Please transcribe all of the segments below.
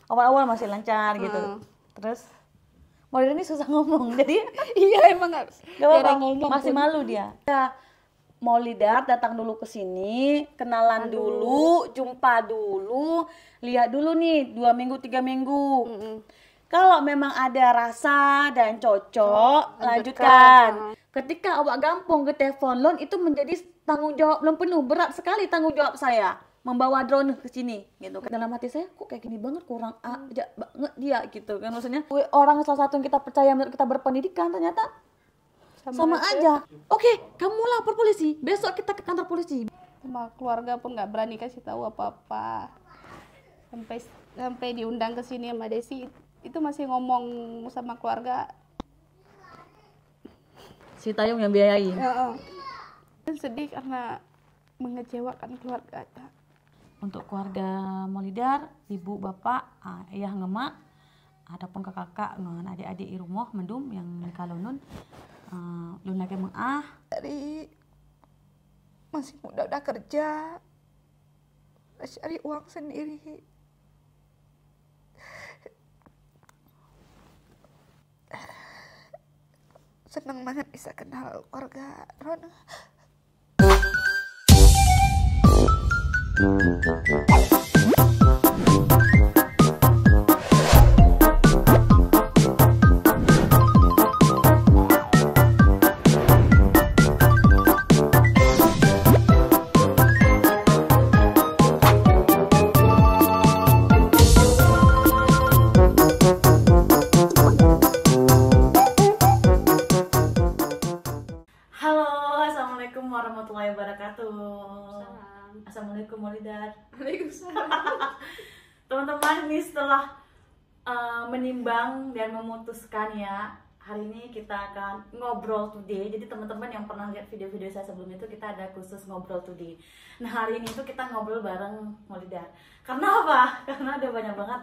awal-awal masih lancar gitu. Terus Maulida ini susah ngomong, jadi Iya emang nggak apa-apa, ngomong masih pun. malu dia. Ya, Maulida datang dulu ke sini, kenalan dulu, jumpa dulu, lihat dulu nih 2 minggu 3 minggu. Kalau memang ada rasa dan cocok, lanjutkan. Ketika awak gampang ke telepon loan itu menjadi tanggung jawab belum penuh, berat sekali tanggung jawab saya membawa drone ke sini gitu. Dalam hati saya kok kayak gini banget, kurang ajak banget dia gitu kan, maksudnya orang salah satu yang kita percaya menurut kita berpendidikan ternyata sama aja. Oke, kamu lapor polisi, besok kita ke kantor polisi. Sama keluarga pun nggak berani kasih tahu apa-apa. Sampai diundang ke sini sama Desi itu masih ngomong sama keluarga. Si Tayung yang biayain. Sedih karena mengecewakan keluarga. Untuk keluarga Maulidar, ibu, bapak, ayah, ngemak, adapun kakak, adik-adik di rumah mendum yang kalau nun lagi Dari masih muda udah kerja, cari uang sendiri. Senang banget bisa kenal keluarga Rona. Halo, assalamualaikum warahmatullahi wabarakatuh. Assalamualaikum Maulidar. Waalaikumsalam. Teman-teman, ini setelah menimbang dan memutuskan ya, hari ini kita akan ngobrol today. Jadi teman-teman yang pernah lihat video-video saya sebelumnya itu kita ada khusus ngobrol today. Nah hari ini tuh kita ngobrol bareng Maulidar. Karena apa? Karena ada banyak banget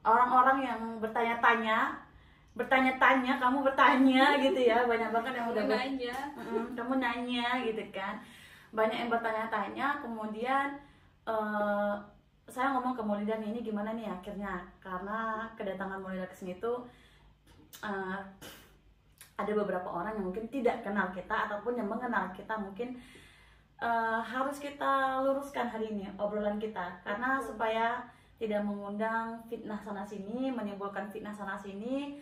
orang-orang yang bertanya-tanya, kamu bertanya gitu ya, banyak banget yang udah Nanya. kamu nanya gitu kan, banyak yang bertanya-tanya. Kemudian saya ngomong ke Maulidar ini gimana nih akhirnya, karena kedatangan Maulidar ke sini tuh ada beberapa orang yang mungkin tidak kenal kita ataupun yang mengenal kita, mungkin harus kita luruskan hari ini obrolan kita, karena supaya tidak mengundang fitnah sana sini, menimbulkan fitnah sana sini,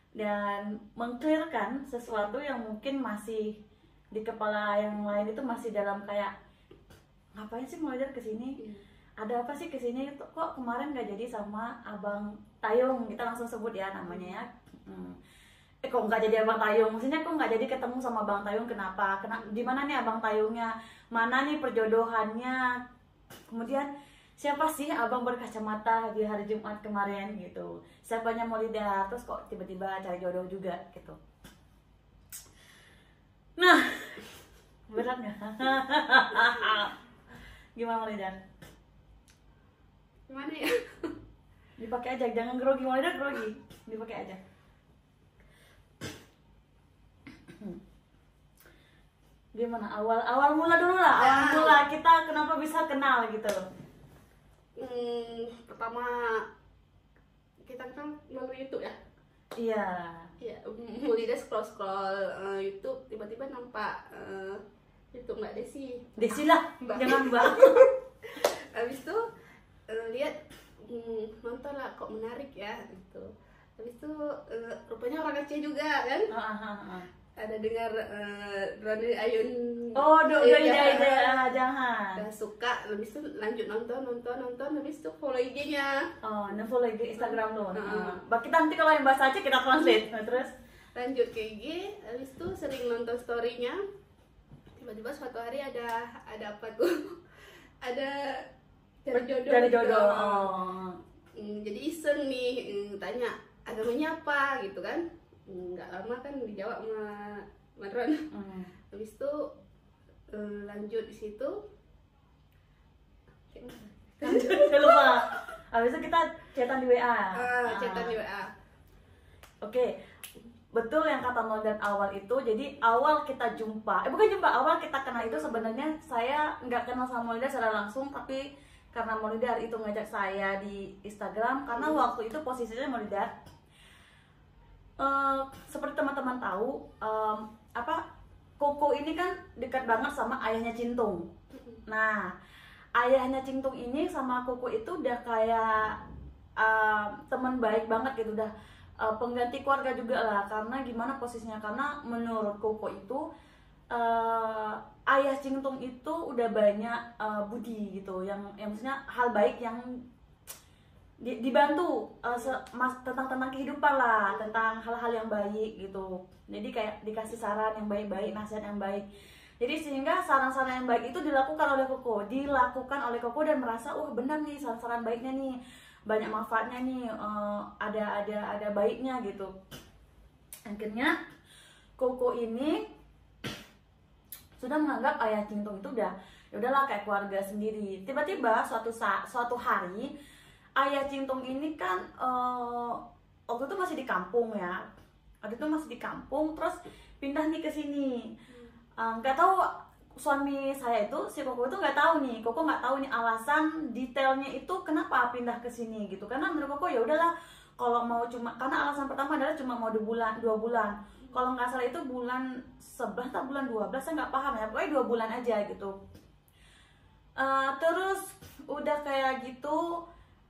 dan mengclearkan sesuatu yang mungkin masih di kepala yang lain itu masih dalam kayak ngapain sih Maulidar kesini, ada apa sih kesini, kok kemarin nggak jadi sama Abang Tayung, kita langsung sebut ya namanya ya. Kok nggak jadi Abang Tayung, maksudnya kok nggak jadi ketemu sama Abang Tayung, kenapa, di mana nih Abang Tayungnya, mana nih perjodohannya, kemudian siapa sih abang berkacamata di hari Jumat kemarin gitu, siapanya Maulidar, terus kok tiba-tiba cari jodoh juga gitu. Nah, berat nggak? Gimana Maulidar? Gimana ya? Dipakai aja, jangan grogi Maulidar, grogi, dipakai aja. Gimana awal mula dulu lah, awal mula kita kenapa bisa kenal gitu. Pertama kita kan melalui YouTube ya. Iya. Iya, Maulida scroll YouTube, tiba-tiba nampak YouTube Mbak Desi. Desi lah, jangan Mbak. Habis itu lihat nonton lah, kok menarik ya gitu. Habis itu rupanya orang Aceh juga kan. Ada dengar Drone Ayun. Oh, ide jangan. Udah suka, habis itu lanjut nonton, habis itu follow IG-nya. Oh, follow IG Instagram lo. Kita nanti kalau yang bahasa Aceh kita translate. Nah, terus lanjut ke IG, habis itu sering nonton story-nya. Tiba-tiba suatu hari ada apa tuh? Ada cari jodoh. Oh. Jadi iseng nih, tanya agamanya apa gitu kan. Nggak lama kan dijawab sama Madron. Habis itu lanjut di situ. Lupa. Habis itu kita chatan di WA. Chatan di WA. Oke. Betul yang kata Maulidar awal itu. Jadi awal kita jumpa, bukan jumpa, awal kita kenal itu sebenarnya saya nggak kenal sama Maulidar secara langsung, tapi karena Maulidar itu ngajak saya di Instagram karena waktu itu posisinya Maulidar. Seperti teman-teman tahu, Koko ini kan dekat banget sama ayahnya Cintung. Nah, ayahnya Cintung ini sama Koko itu udah kayak teman baik banget gitu, udah pengganti keluarga juga lah. Karena gimana posisinya? Karena menurut Koko itu ayah Cintung itu udah banyak budi gitu, yang maksudnya hal baik yang dibantu tentang kehidupan lah, tentang hal-hal yang baik gitu. Jadi kayak dikasih saran yang baik-baik, nasihat yang baik. Jadi sehingga saran-saran yang baik itu dilakukan oleh Koko dan merasa benar nih saran-saran baiknya nih, banyak manfaatnya nih, ada baiknya gitu. Akhirnya Koko ini sudah menganggap ayah Cintung itu udah ya udahlah kayak keluarga sendiri. Tiba-tiba suatu hari ayah Cintung ini kan waktu itu masih di kampung ya. Waktu itu masih di kampung, terus pindah nih ke sini. Nggak tahu suami saya itu, si Koko itu nggak tahu nih. Koko nggak tahu nih alasan detailnya itu kenapa pindah ke sini gitu. Karena menurut Koko ya udahlah, kalau mau karena alasan pertama adalah cuma mau 2 bulan. Kalau nggak salah itu bulan 11 atau bulan 12, saya nggak paham ya. Pokoknya 2 bulan aja gitu. Terus udah kayak gitu,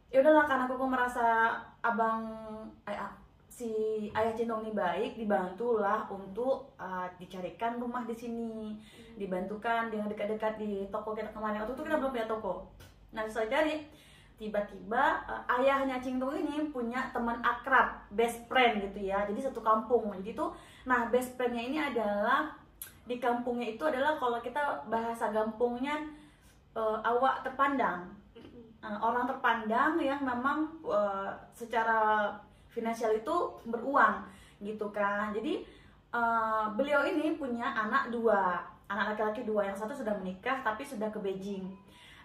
ya udahlah karena Koko merasa si ayah Cintung ini baik, dibantulah untuk dicarikan rumah di sini, dibantukan dengan dekat-dekat di toko kita kemarin. Waktu itu kita belum punya toko. Nah saya cari, tiba-tiba ayahnya Cintung ini punya teman akrab, best friend gitu ya. Jadi satu kampung. Jadi tuh, nah best friendnya ini adalah di kampungnya itu adalah kalau kita bahasa kampungnya awak terpandang. Orang terpandang yang memang secara finansial itu beruang gitu kan. Jadi beliau ini punya anak laki-laki 2, yang satu sudah menikah tapi sudah ke Beijing.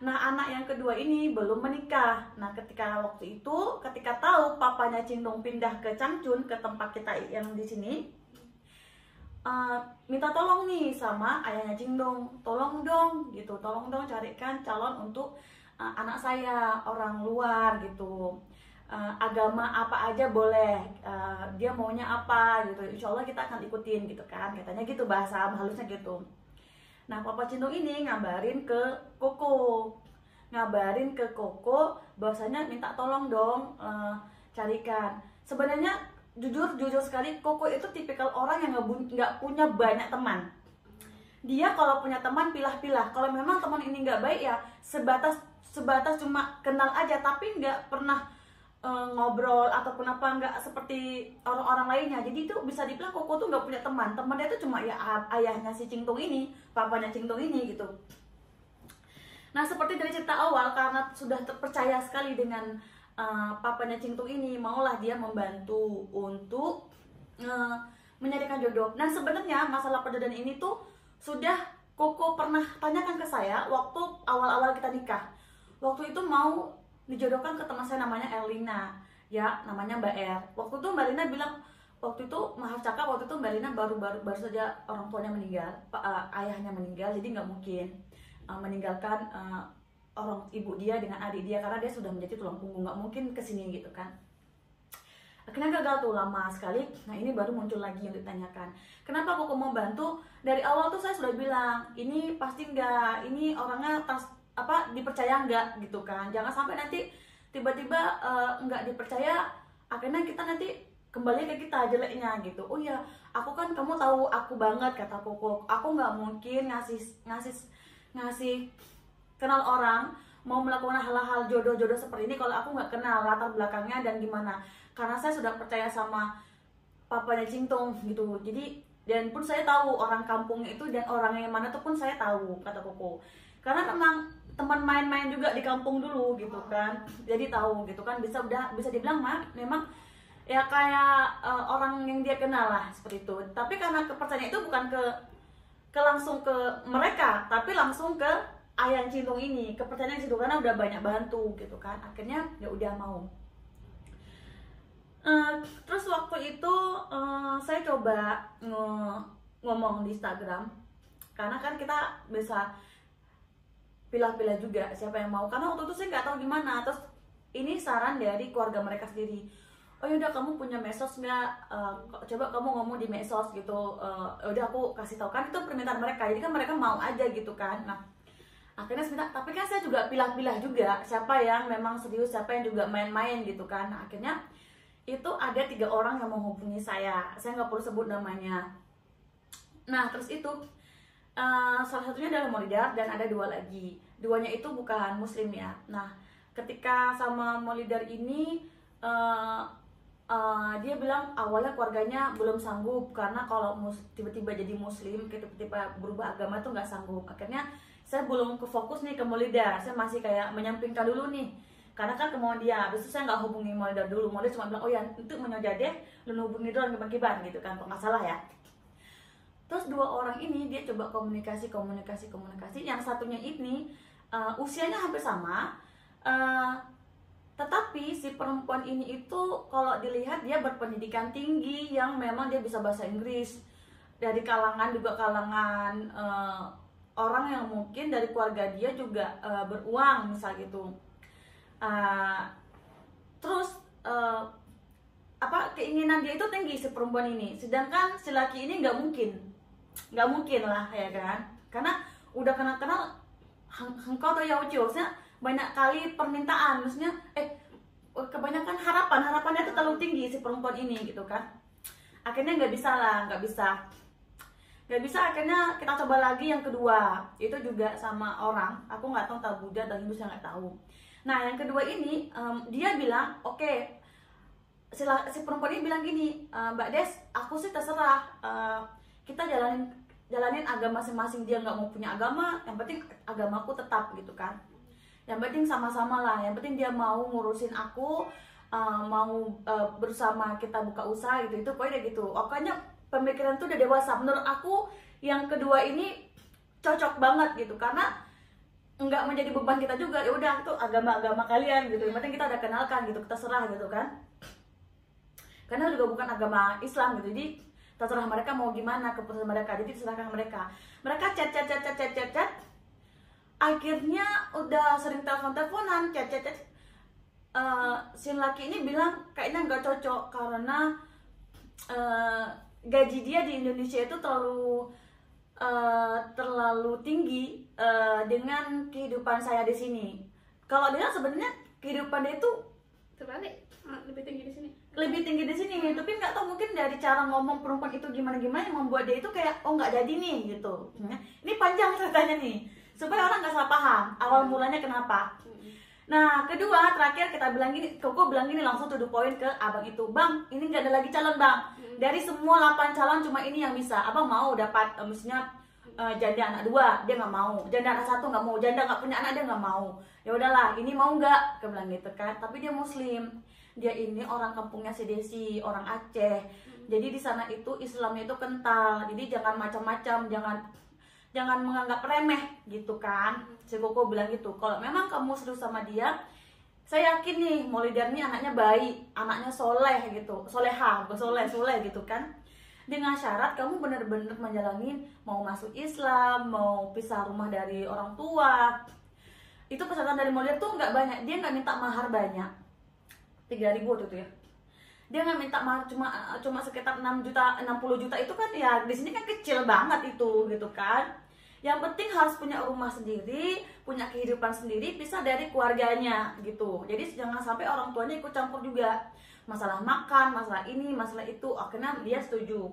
Nah anak yang kedua ini belum menikah. Nah ketika tahu papanya Cintung pindah ke Changchun, ke tempat kita yang di sini, minta tolong nih sama ayahnya Cintung, tolong dong carikan calon untuk anak saya, orang luar gitu. Agama apa aja boleh, dia maunya apa gitu, insya Allah kita akan ikutin gitu kan, katanya gitu, bahasa halusnya gitu. Nah Papa Cintung ini ngabarin ke Koko bahwasanya minta tolong dong carikan. Sebenarnya jujur sekali, Koko itu tipikal orang yang nggak punya banyak teman. Dia kalau punya teman pilah-pilah. Kalau memang teman ini nggak baik ya sebatas cuma kenal aja, tapi nggak pernah ngobrol ataupun apa, nggak seperti orang-orang lainnya. Jadi itu bisa dibilang Koko tuh nggak punya teman. Temannya itu cuma ya ayahnya si Cintung ini, papanya Cintung ini gitu. Nah seperti dari cerita awal, karena sudah terpercaya sekali dengan papanya Cintung ini, maulah dia membantu untuk menyarikan jodoh. Nah sebenarnya masalah perjodohan ini tuh sudah Koko pernah tanyakan ke saya waktu awal-awal kita nikah. Waktu itu mau dijodohkan ke teman saya namanya Elina, ya namanya Mbak R. Waktu itu Mbak Lina bilang, waktu itu maaf cakap, waktu itu Mbak Lina baru saja orang tuanya meninggal, ayahnya meninggal, jadi nggak mungkin meninggalkan orang ibu dia dengan adik dia, karena dia sudah menjadi tulang punggung, nggak mungkin kesini gitu kan. Akhirnya gagal tuh lama sekali. Nah ini baru muncul lagi yang ditanyakan, kenapa Koko mau bantu. Dari awal tuh saya sudah bilang, ini pasti nggak, ini orangnya dipercaya nggak gitu kan, jangan sampai nanti tiba-tiba nggak dipercaya, akhirnya kita nanti kembali ke kita jeleknya gitu. Oh ya, aku kan, kamu tahu aku banget, kata Koko, aku nggak mungkin ngasih kenal orang, mau melakukan hal-hal jodoh-jodoh seperti ini kalau aku nggak kenal latar belakangnya dan gimana. Karena saya sudah percaya sama papanya Cintung gitu. Jadi, dan pun saya tahu orang kampungnya itu dan orangnya yang mana tuh pun saya tahu, kata Koko. Karena memang teman main-main juga di kampung dulu gitu kan, jadi tahu gitu kan, bisa dibilang memang ya kayak orang yang dia kenal lah seperti itu. Tapi karena kepercayaan itu bukan ke langsung ke mereka, tapi langsung ke ayah Cintung ini, kepercayaan situ karena udah banyak bantu gitu kan. Akhirnya ya udah mau. Terus waktu itu saya coba ngomong di Instagram, karena kan kita bisa pilah-pilah juga siapa yang mau, karena waktu itu saya nggak tahu gimana. Terus ini saran dari keluarga mereka sendiri, oh yaudah kamu punya medsos nggak, coba kamu ngomong di medsos gitu. Udah aku kasih tahu, kan itu permintaan mereka, jadi kan mereka mau aja gitu kan. Nah akhirnya sebentar, tapi kan saya juga pilah-pilah juga siapa yang memang serius, siapa yang juga main-main gitu kan. Nah akhirnya itu ada 3 orang yang menghubungi saya nggak perlu sebut namanya. Nah terus itu salah satunya adalah Molidar dan ada 2 lagi, 2-nya itu bukan muslim ya. Nah ketika sama Molidar ini dia bilang awalnya keluarganya belum sanggup, karena kalau tiba-tiba jadi muslim, tiba-tiba berubah agama tuh nggak sanggup. Akhirnya saya belum kefokus nih ke Molidar, saya masih kayak menyampingkan dulu nih, karena kan ke dia. Habis itu saya nggak hubungi Molidar dulu, Molidar cuma bilang oh ya untuk menyojadeh lu hubungi doang kiban gitu kan, kok nggak salah ya. Terus 2 orang ini dia coba komunikasi, yang satunya ini usianya hampir sama, tetapi si perempuan ini itu kalau dilihat dia berpendidikan tinggi, yang memang dia bisa bahasa Inggris, dari kalangan juga kalangan orang yang mungkin dari keluarga dia juga beruang misal gitu. Terus keinginan dia itu tinggi si perempuan ini, sedangkan si laki ini nggak mungkin lah ya kan, karena udah kenal hengkau atau yaucio, maksudnya banyak kali permintaan, maksudnya kebanyakan harapannya itu terlalu tinggi si perempuan ini gitu kan. Akhirnya nggak bisa, akhirnya kita coba lagi yang kedua, itu juga sama orang, aku nggak tahu entah Buddha atau Hindu, saya nggak tahu. Nah yang kedua ini dia bilang oke, si perempuan ini bilang gini, Mbak Des, aku sih terserah, kita jalanin agama masing-masing, dia nggak mau punya agama, yang penting agamaku tetap gitu kan, yang penting sama-sama lah, yang penting dia mau ngurusin aku, mau bersama kita buka usaha gitu, itu pokoknya gitu. Pokoknya pemikiran tuh udah dewasa. Menurut aku yang kedua ini cocok banget gitu, karena nggak menjadi beban kita juga. Ya udah, itu agama-agama kalian gitu, yang penting kita udah kenalkan gitu, kita serah gitu kan, karena juga bukan agama Islam gitu, jadi terserah mereka mau gimana, keputusan mereka, jadi serahkan mereka. Chat, akhirnya udah sering teleponan, chat. Si laki ini bilang kayaknya nggak cocok, karena gaji dia di Indonesia itu terlalu tinggi dengan kehidupan saya di sini. Kalau dia sebenarnya kehidupan dia itu terbalik, lebih tinggi di sini. Tapi nggak tahu, mungkin dari cara ngomong perempuan itu gimana yang membuat dia itu kayak oh nggak jadi nih gitu. Ini panjang ceritanya nih, supaya orang nggak salah paham awal mulanya kenapa. Nah kedua terakhir kita bilang gini, Koko bilang gini langsung to the point ke abang itu, bang ini nggak ada lagi calon bang, dari semua 8 calon cuma ini yang bisa, abang mau dapat mestinya janda anak 2, dia nggak mau, janda anak 1 nggak mau, janda nggak punya anak dia nggak mau. Ya udahlah, ini mau nggak, dia bilang gitu kan. Tapi dia muslim, dia ini orang kampungnya si Desi, orang Aceh. Jadi di sana itu Islamnya itu kental, jadi jangan macam-macam, jangan menganggap remeh gitu kan. Si Koko bilang gitu, kalau memang kamu serius sama dia, saya yakin nih Molidar ini anaknya baik, anaknya soleh gitu, soleha, soleh gitu kan. Dengan syarat kamu benar-benar menjalani mau masuk Islam, mau pisah rumah dari orang tua. Itu pesanan dari Molidar tuh nggak banyak, dia nggak minta mahar banyak, 3.000 tuh ya. Dia nggak minta mahar cuma sekitar 6 juta, 60 juta itu kan ya di sini kan kecil banget itu gitu kan. Yang penting harus punya rumah sendiri, punya kehidupan sendiri, pisah dari keluarganya gitu. Jadi jangan sampai orang tuanya ikut campur juga. Masalah makan, masalah ini, masalah itu. Akhirnya dia setuju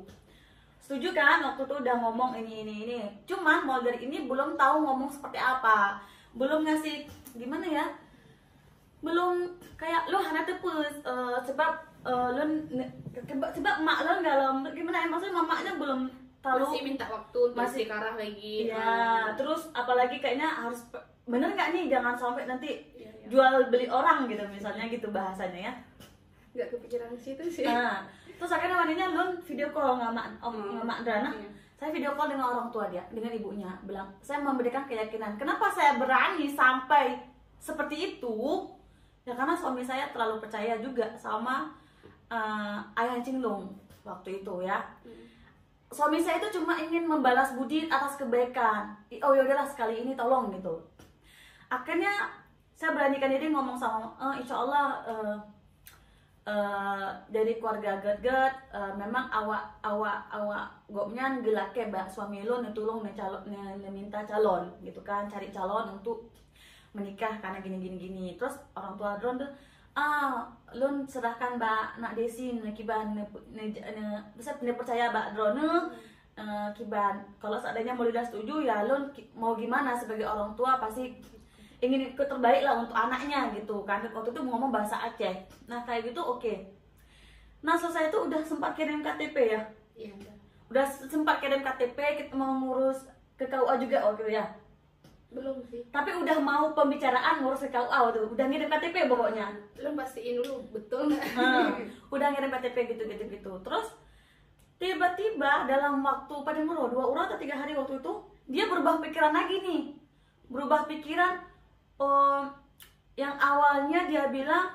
kan, waktu itu udah ngomong ini. Cuman Molidar ini belum tahu ngomong seperti apa, belum ngasih gimana ya, belum kayak lo hana tepus sebab mak lo dalam gimana ya, maksudnya mamanya belum tahu, masih minta waktu untuk sekarang lagi ya. Terus apalagi kayaknya harus bener nggak nih, jangan sampai nanti jual beli orang gitu misalnya gitu bahasanya ya. Nggak kepikiran situ sih. Nah, terus akhirnya wanitanya Lun video call sama Mak Drana. Saya video call dengan orang tua dia, dengan ibunya, bilang saya memberikan keyakinan. Kenapa saya berani sampai seperti itu? Ya karena suami saya terlalu percaya juga sama Ayah Cinglung waktu itu ya. Suami saya itu cuma ingin membalas budi atas kebaikan. Oh yaudahlah sekali ini tolong gitu. akhirnya saya beranikan diri ngomong sama insya Allah dari keluarga get memang awak gopnya gelake mbak suami lo netulung minta calon gitu kan, cari calon untuk menikah karena gini. Terus orang tua Dron tuh lun serahkan mbak nak Desi kiban bisa percaya mbak Dron kiban kalau seandainya mau tidak setuju ya lun mau gimana, sebagai orang tua pasti ingin ikut terbaik lah untuk anaknya gitu kan. Waktu itu ngomong bahasa Aceh. Nah kayak gitu oke. Nah selesai itu udah sempat kirim KTP ya? Iya udah sempat kirim KTP, kita mau ngurus ke KUA juga waktu itu ya? Belum sih. Tapi udah mau pembicaraan ngurus ke KUA tuh, udah ngirim KTP pokoknya. Lu pastiin dulu betul nggak? Udah ngirim KTP gitu. Terus tiba-tiba dalam waktu pada 2 orang atau 3 hari waktu itu dia berubah pikiran lagi nih. Berubah pikiran. Yang awalnya dia bilang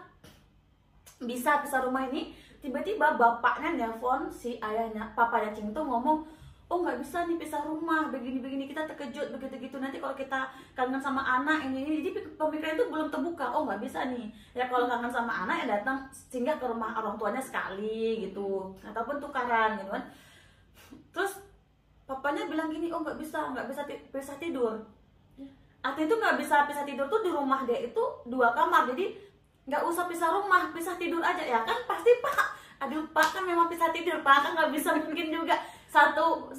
bisa pisah rumah ini, tiba-tiba bapaknya nelfon si ayahnya, papanya Cing tuh ngomong, oh nggak bisa nih pisah rumah, begini kita terkejut begitu nanti kalau kita kangen sama anak ini. Jadi pemikiran itu belum terbuka, oh nggak bisa nih ya kalau kangen sama anak ya datang singgah ke rumah orang tuanya sekali gitu, ataupun tukaran gitu kan. Terus papanya bilang gini, oh nggak bisa pisah tidur. Artinya itu nggak bisa pisah tidur tuh, di rumah dia itu 2 kamar, jadi nggak usah pisah rumah, pisah tidur aja ya kan. Pasti pak, aduh pak kan memang pisah tidur pak, kan nggak bisa mungkin juga satu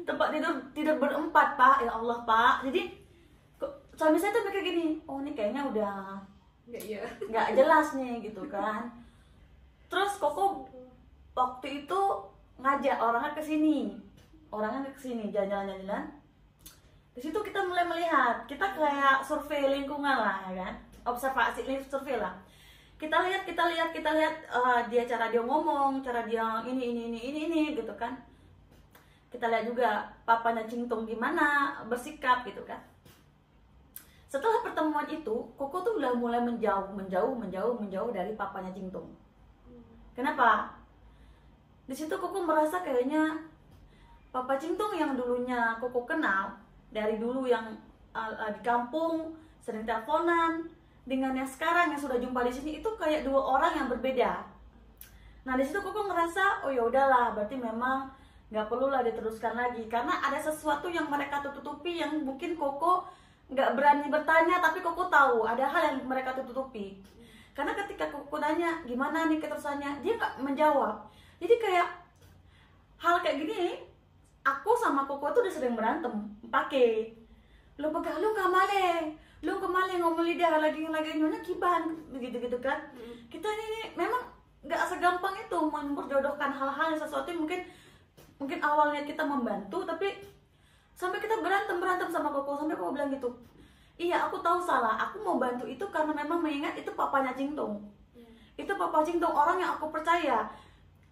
tempat tidur berempat pak, ya Allah pak. Jadi suami saya tuh mikir gini, oh ini kayaknya udah nggak jelas nih gitu kan. Terus Koko waktu itu ngajak orangnya ke sini jalan-jalan. Di situ kita mulai melihat, kita kayak survei lingkungan lah ya kan, observasi survei lah. Kita lihat dia, cara dia ngomong, cara dia ini gitu kan. Kita lihat juga papanya Cingtung gimana bersikap gitu kan. Setelah pertemuan itu, Koko tuh udah mulai menjauh dari papanya Cingtung. Kenapa? Di situ Koko merasa kayaknya Papa Cingtung yang dulunya Koko kenal dari dulu, yang di kampung sering teleponan, dengan yang sekarang yang sudah jumpa di sini, itu kayak 2 orang yang berbeda. Nah di situ Koko ngerasa, oh ya udahlah, berarti memang nggak perlu lah diteruskan lagi, karena ada sesuatu yang mereka tutupi yang mungkin Koko nggak berani bertanya, tapi Koko tahu ada hal yang mereka tutupi. Karena ketika Koko nanya gimana nih keterusannya, dia nggak menjawab. Jadi kayak hal kayak gini, aku sama Koko tuh udah sering berantem pakai lu kemale ngomong lidah lagi nyonya kiban begitu kan. Kita ini memang nggak segampang itu memperjodohkan hal-hal yang sesuatu yang mungkin awalnya kita membantu, tapi sampai kita berantem sama Koko, sampai Koko bilang gitu, iya aku tahu salah, aku mau bantu itu karena memang mengingat itu papanya Cingtung. Itu papa Cingtung, orang yang aku percaya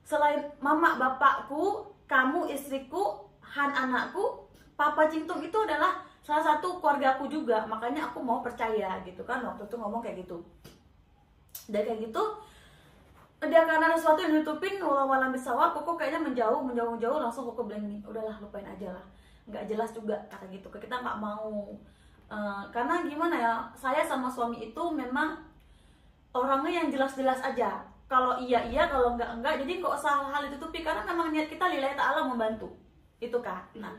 selain mama bapakku, kamu istriku, Han anakku, papa Cingtung itu adalah salah satu keluarga aku juga, makanya aku mau percaya gitu kan. Waktu itu ngomong kayak gitu. Dan kayak gitu, dia karena ada sesuatu yang ditutupin, walau bisawab, Koko kayaknya menjauh, langsung Koko bilang gini, udahlah lupain aja lah, nggak jelas juga kata gitu, kita nggak mau. Karena gimana ya, saya sama suami itu memang orangnya yang jelas-jelas aja, kalau iya, kalau enggak, jadi nggak usah hal ditutupi, karena memang niat kita lillahi ta'ala membantu, itu kan. Nah,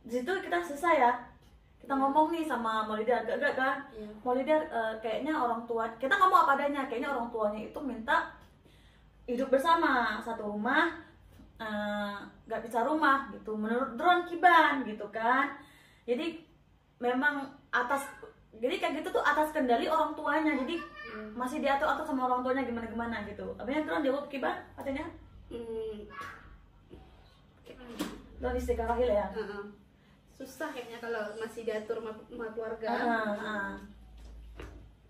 di situ kita selesai ya, kita ngomong nih sama Maulida, agak kan, Maulida kayaknya orang tua, kita ngomong apa adanya, kayaknya orang tuanya itu minta hidup bersama satu rumah, nggak bisa rumah gitu, menurut Dron Kiban gitu kan. Jadi memang jadi kayak gitu tuh atas kendali orang tuanya, jadi masih diatur sama orang tuanya gimana gitu. Abisnya Dron jawab Kiban katanya, Dron istiqah rahil ya. Susah kayaknya kalau masih diatur sama keluarga.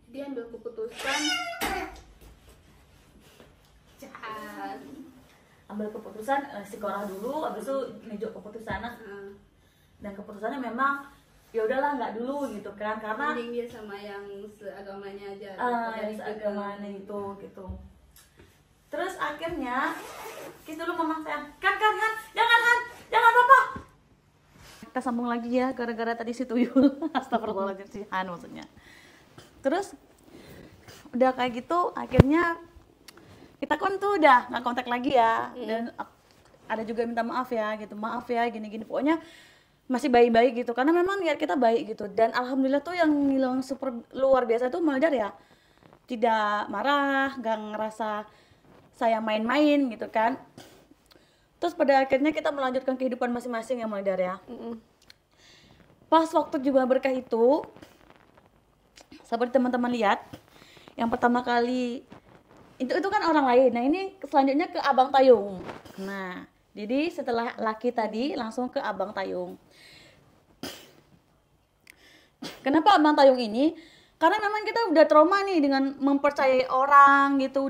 Dia ambil keputusan, istiqorah dulu, habis itu ngejuk keputusan. Dan keputusannya memang ya udahlah nggak dulu gitu kan, karena mending dia sama yang seagamanya aja. Yang seagamanya itu gitu. Terus akhirnya kiss dulu mama sayang, kan jangan papa. kita sambung lagi ya gara-gara tadi si tuyul. Astagfirullahaladzim, si Han maksudnya. Terus udah kayak gitu akhirnya kita kan tuh udah nggak kontak lagi ya, dan ada juga minta maaf ya gitu, maaf ya gini-gini, pokoknya masih baik-baik gitu karena memang niat kita baik gitu. Dan alhamdulillah tuh yang ngilang super luar biasa tuh Maldar ya, tidak marah, nggak ngerasa saya main-main gitu kan. Terus pada akhirnya kita melanjutkan kehidupan masing-masing ya Maldar ya. Pas waktu Jumah Berkah itu, seperti teman-teman lihat, yang pertama kali itu kan orang lain. Nah ini selanjutnya ke Abang Tayung. Nah jadi setelah laki tadi langsung ke Abang Tayung. Kenapa Abang Tayung ini? Karena memang kita udah trauma nih dengan mempercayai orang gitu,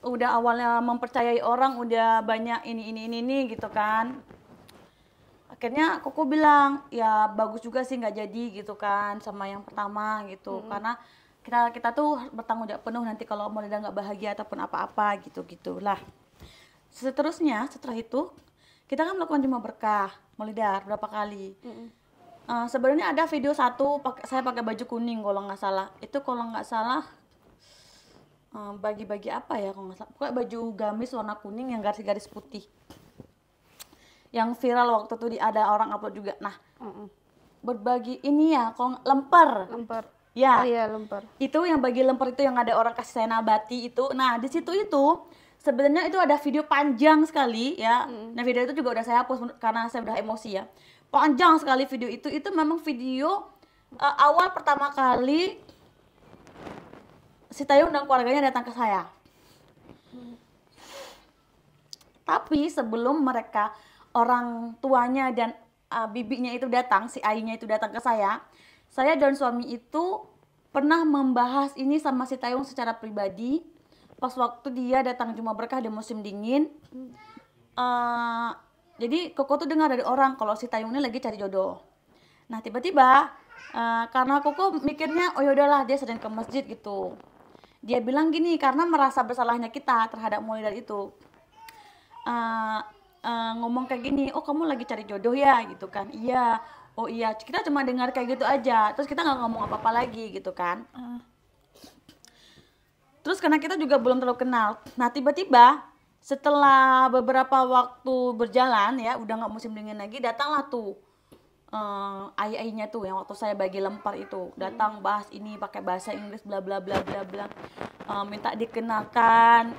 udah awalnya mempercayai orang, udah banyak ini gitu kan. Akhirnya Koko bilang ya bagus juga sih nggak jadi gitu kan sama yang pertama gitu, karena kita tuh bertanggung jawab penuh nanti kalau Maulida nggak bahagia ataupun apa-apa gitu-gitulah. Seterusnya setelah itu kita kan melakukan Jumah Berkah Maulida berapa kali. Sebenarnya ada video satu saya pakai baju kuning kalau nggak salah. Itu kalau nggak salah bagi-bagi apa ya kalau nggak salah. Pokoknya baju gamis warna kuning yang garis-garis putih. Yang viral waktu itu ada orang upload juga. Nah, berbagi ini ya kalau lemper. Ya. Oh iya, lemper. Itu yang bagi lemper itu yang ada orang kasih saya nabati itu. Nah, di situ itu sebenarnya itu ada video panjang sekali ya. Nah, video itu juga udah saya hapus karena saya udah emosi ya. Panjang sekali video itu memang video awal pertama kali si Tayung dan keluarganya datang ke saya. Tapi sebelum mereka orang tuanya dan bibinya itu datang, si ayahnya itu datang ke saya dan suami itu pernah membahas ini sama si Tayung secara pribadi pas waktu dia datang Jumah Berkah di musim dingin. Jadi Koko tuh dengar dari orang kalau si Tayung ini lagi cari jodoh. Nah tiba-tiba karena Koko mikirnya oh yaudahlah dia sering ke masjid gitu. Dia bilang gini karena merasa bersalahnya kita terhadap Maulida itu. Ngomong kayak gini, oh kamu lagi cari jodoh ya gitu kan. Iya, oh iya, kita cuma dengar kayak gitu aja. Terus kita nggak ngomong apa-apa lagi gitu kan. Terus karena kita juga belum terlalu kenal. Nah tiba-tiba setelah beberapa waktu berjalan ya, udah nggak musim dingin lagi, datanglah tuh ayah-ayahnya tuh yang waktu saya bagi lempar itu datang bahas ini pakai bahasa Inggris bla bla bla bla bla, minta dikenalkan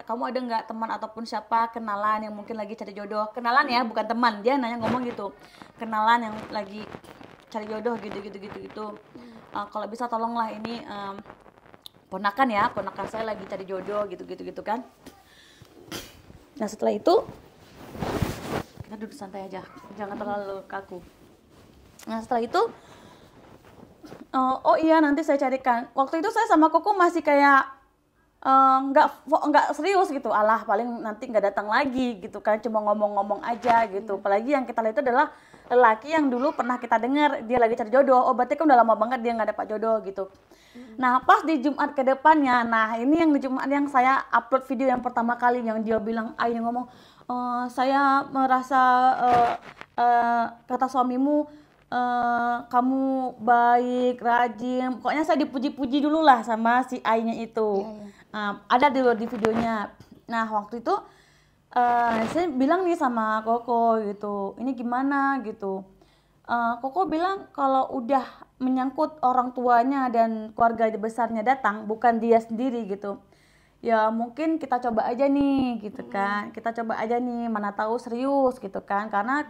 kamu ada nggak teman ataupun siapa kenalan yang mungkin lagi cari jodoh, kenalan ya bukan teman, dia nanya ngomong gitu, kenalan yang lagi cari jodoh gitu. Kalau bisa tolonglah ini ponakan saya lagi cari jodoh gitu kan. Nah setelah itu kita duduk santai aja, jangan terlalu kaku. Nah setelah itu oh iya nanti saya carikan. Waktu itu saya sama Koko masih kayak nggak serius gitu, alah paling nanti nggak datang lagi gitu kan, cuma ngomong-ngomong aja gitu. Apalagi yang kita lihat itu adalah lelaki yang dulu pernah kita dengar dia lagi cari jodoh, oh berarti kan udah lama banget dia nggak dapat jodoh gitu. Nah pas di Jumat ke depannya, nah ini yang di Jumat yang saya upload video yang pertama kali yang dia bilang, ayah ngomong, saya merasa kata suamimu kamu baik, rajin, pokoknya saya dipuji-puji dulu lah sama si ayahnya itu. Ada di videonya. Nah waktu itu saya bilang nih sama Koko gitu, ini gimana gitu. Koko bilang kalau udah menyangkut orang tuanya dan keluarga besarnya datang, bukan dia sendiri gitu, ya mungkin kita coba aja nih gitu kan, kita coba aja nih, mana tahu serius gitu kan. Karena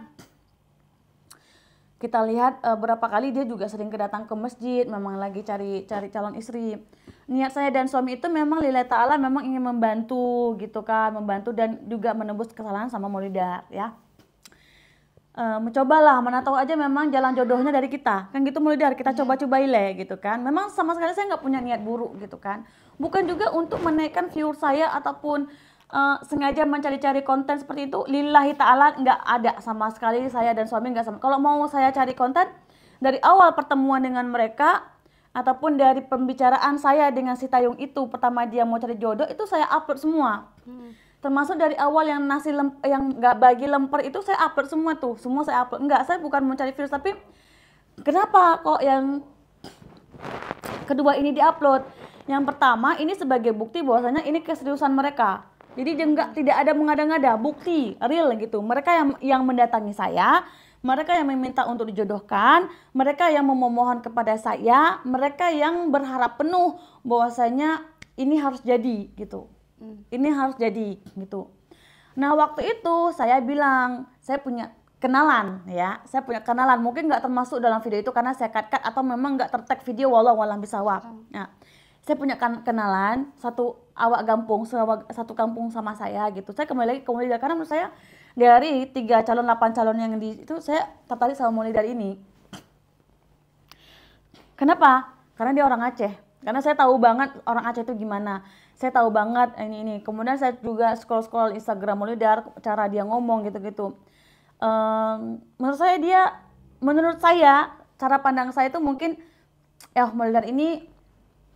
kita lihat berapa kali dia juga sering kedatang ke masjid, memang lagi cari calon istri. Niat saya dan suami itu memang lillahi ta'ala, memang ingin membantu gitu kan, membantu dan juga menebus kesalahan sama Maulida ya. Mencobalah, mana tahu aja memang jalan jodohnya dari kita kan gitu Maulida, kita coba-cobain gitu kan. Memang sama sekali saya nggak punya niat buruk gitu kan, bukan juga untuk menaikkan viewer saya ataupun sengaja mencari-cari konten seperti itu, lillahi ta'ala nggak ada sama sekali. Saya dan suami nggak sama. Kalau mau saya cari konten dari awal pertemuan dengan mereka ataupun dari pembicaraan saya dengan si Tayung itu pertama dia mau cari jodoh, itu saya upload semua. Termasuk dari awal yang yang nggak bagi lemper itu saya upload semua tuh, semua saya upload. Enggak, saya bukan mencari views, tapi kenapa kok yang kedua ini diupload? Yang pertama ini sebagai bukti bahwasanya ini keseriusan mereka. Jadi tidak ada mengada-ngada, bukti real gitu. Mereka yang mendatangi saya, mereka yang meminta untuk dijodohkan, mereka yang memohon kepada saya, mereka yang berharap penuh bahwasanya ini harus jadi gitu. Ini harus jadi gitu. Nah waktu itu saya bilang saya punya kenalan ya, saya punya kenalan, mungkin nggak termasuk dalam video itu karena saya cut atau memang nggak tertag video, walau bisawab. Nah, saya punya kenalan satu awak kampung, satu kampung sama saya gitu. Saya kembali lagi ke Maulidar karena menurut saya dari 8 calon yang di itu saya tertarik sama Maulidar ini. Kenapa? Karena dia orang Aceh. Karena saya tahu banget orang Aceh itu gimana. Saya tahu banget ini. Kemudian saya juga scroll Instagram Maulidar, cara dia ngomong gitu-gitu. Menurut saya cara pandang saya itu mungkin Maulidar ini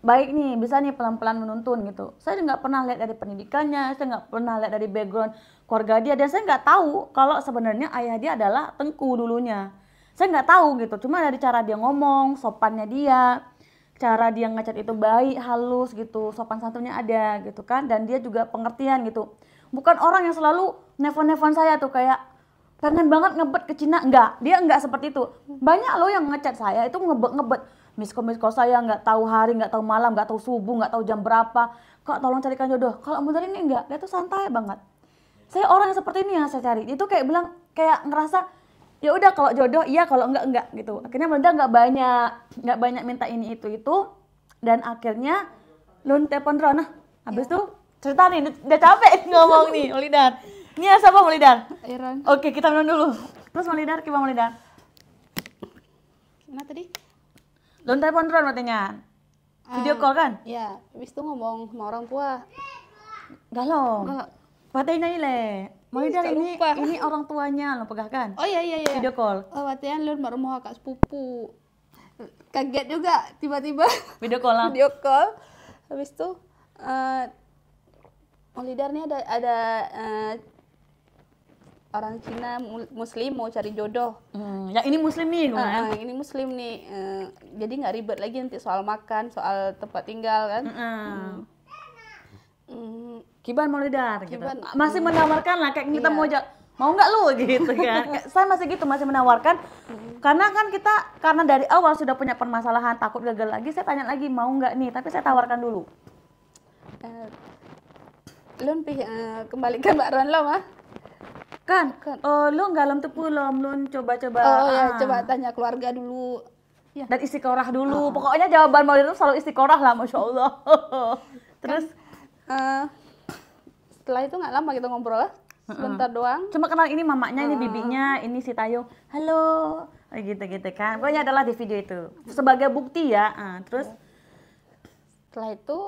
baik nih, bisa nih pelan-pelan menuntun gitu. Saya nggak pernah lihat dari pendidikannya, saya nggak pernah lihat dari background keluarga dia, dan saya nggak tahu kalau sebenarnya ayah dia adalah Tengku dulunya. Saya nggak tahu gitu, cuma dari cara dia ngomong, sopannya dia, cara dia ngecat itu baik, halus gitu, sopan santunnya ada gitu kan, dan dia juga pengertian gitu. Bukan orang yang selalu nelfon saya tuh kayak pengen banget ngebet ke Cina, enggak, dia enggak seperti itu. Banyak loh yang ngecat saya itu ngebet miss call saya, nggak tahu hari, nggak tahu malam, nggak tahu subuh, nggak tahu jam berapa. Kak tolong carikan jodoh. Kalau Maulidar ini enggak, dia tuh santai banget. Saya orang yang seperti ini yang saya cari. Itu kayak bilang, kayak ngerasa ya udah kalau jodoh iya, kalau enggak gitu. Akhirnya Maulidar nggak banyak minta ini itu, dan akhirnya Lun telepon Ron. Nah, habis itu cerita nih, udah capek ngomong nih Maulidar. Ini siapa Maulidar? Iron. Oke, kita minum dulu. Terus Maulidar, gimana Maulidar? Mana tadi? Lun telepon Ron katanya. Video call kan? Iya, habis itu ngomong sama orang tua. Galau. Patahnya ini le. Maulidar ini lupa. Ini orang tuanya lo pegahkan. Oh iya. Video call. Oh, latihan lu baru mau kakak sepupu. Kaget juga tiba-tiba Video call lah. video call. Habis itu Maulidar nih ada orang Cina Muslim mau cari jodoh. Yang ini Muslim nih, ini Muslim nih, jadi nggak ribet lagi nanti soal makan, soal tempat tinggal kan. Kiban Maulidar gitu. Kiban. Masih menawarkan lah kayak kita mau nggak lu gitu kan. Saya masih gitu, masih menawarkan. Karena kan karena dari awal sudah punya permasalahan, takut gagal lagi, saya tanya lagi mau nggak nih, tapi saya tawarkan dulu. Lun kembalikan Mbak Ron lo mah. Kan. Lu nggak lem tepu lun coba-coba. Coba tanya keluarga dulu. Ya. Dan istiqorah dulu. Pokoknya jawaban Maulidar itu selalu istiqorah lah, Masya Allah. Terus setelah itu nggak lama kita ngobrol, sebentar doang. Cuma kenal ini mamanya, ini bibinya, ini si Tayo. Halo, gitu kan. Pokoknya adalah di video itu sebagai bukti ya. Terus setelah itu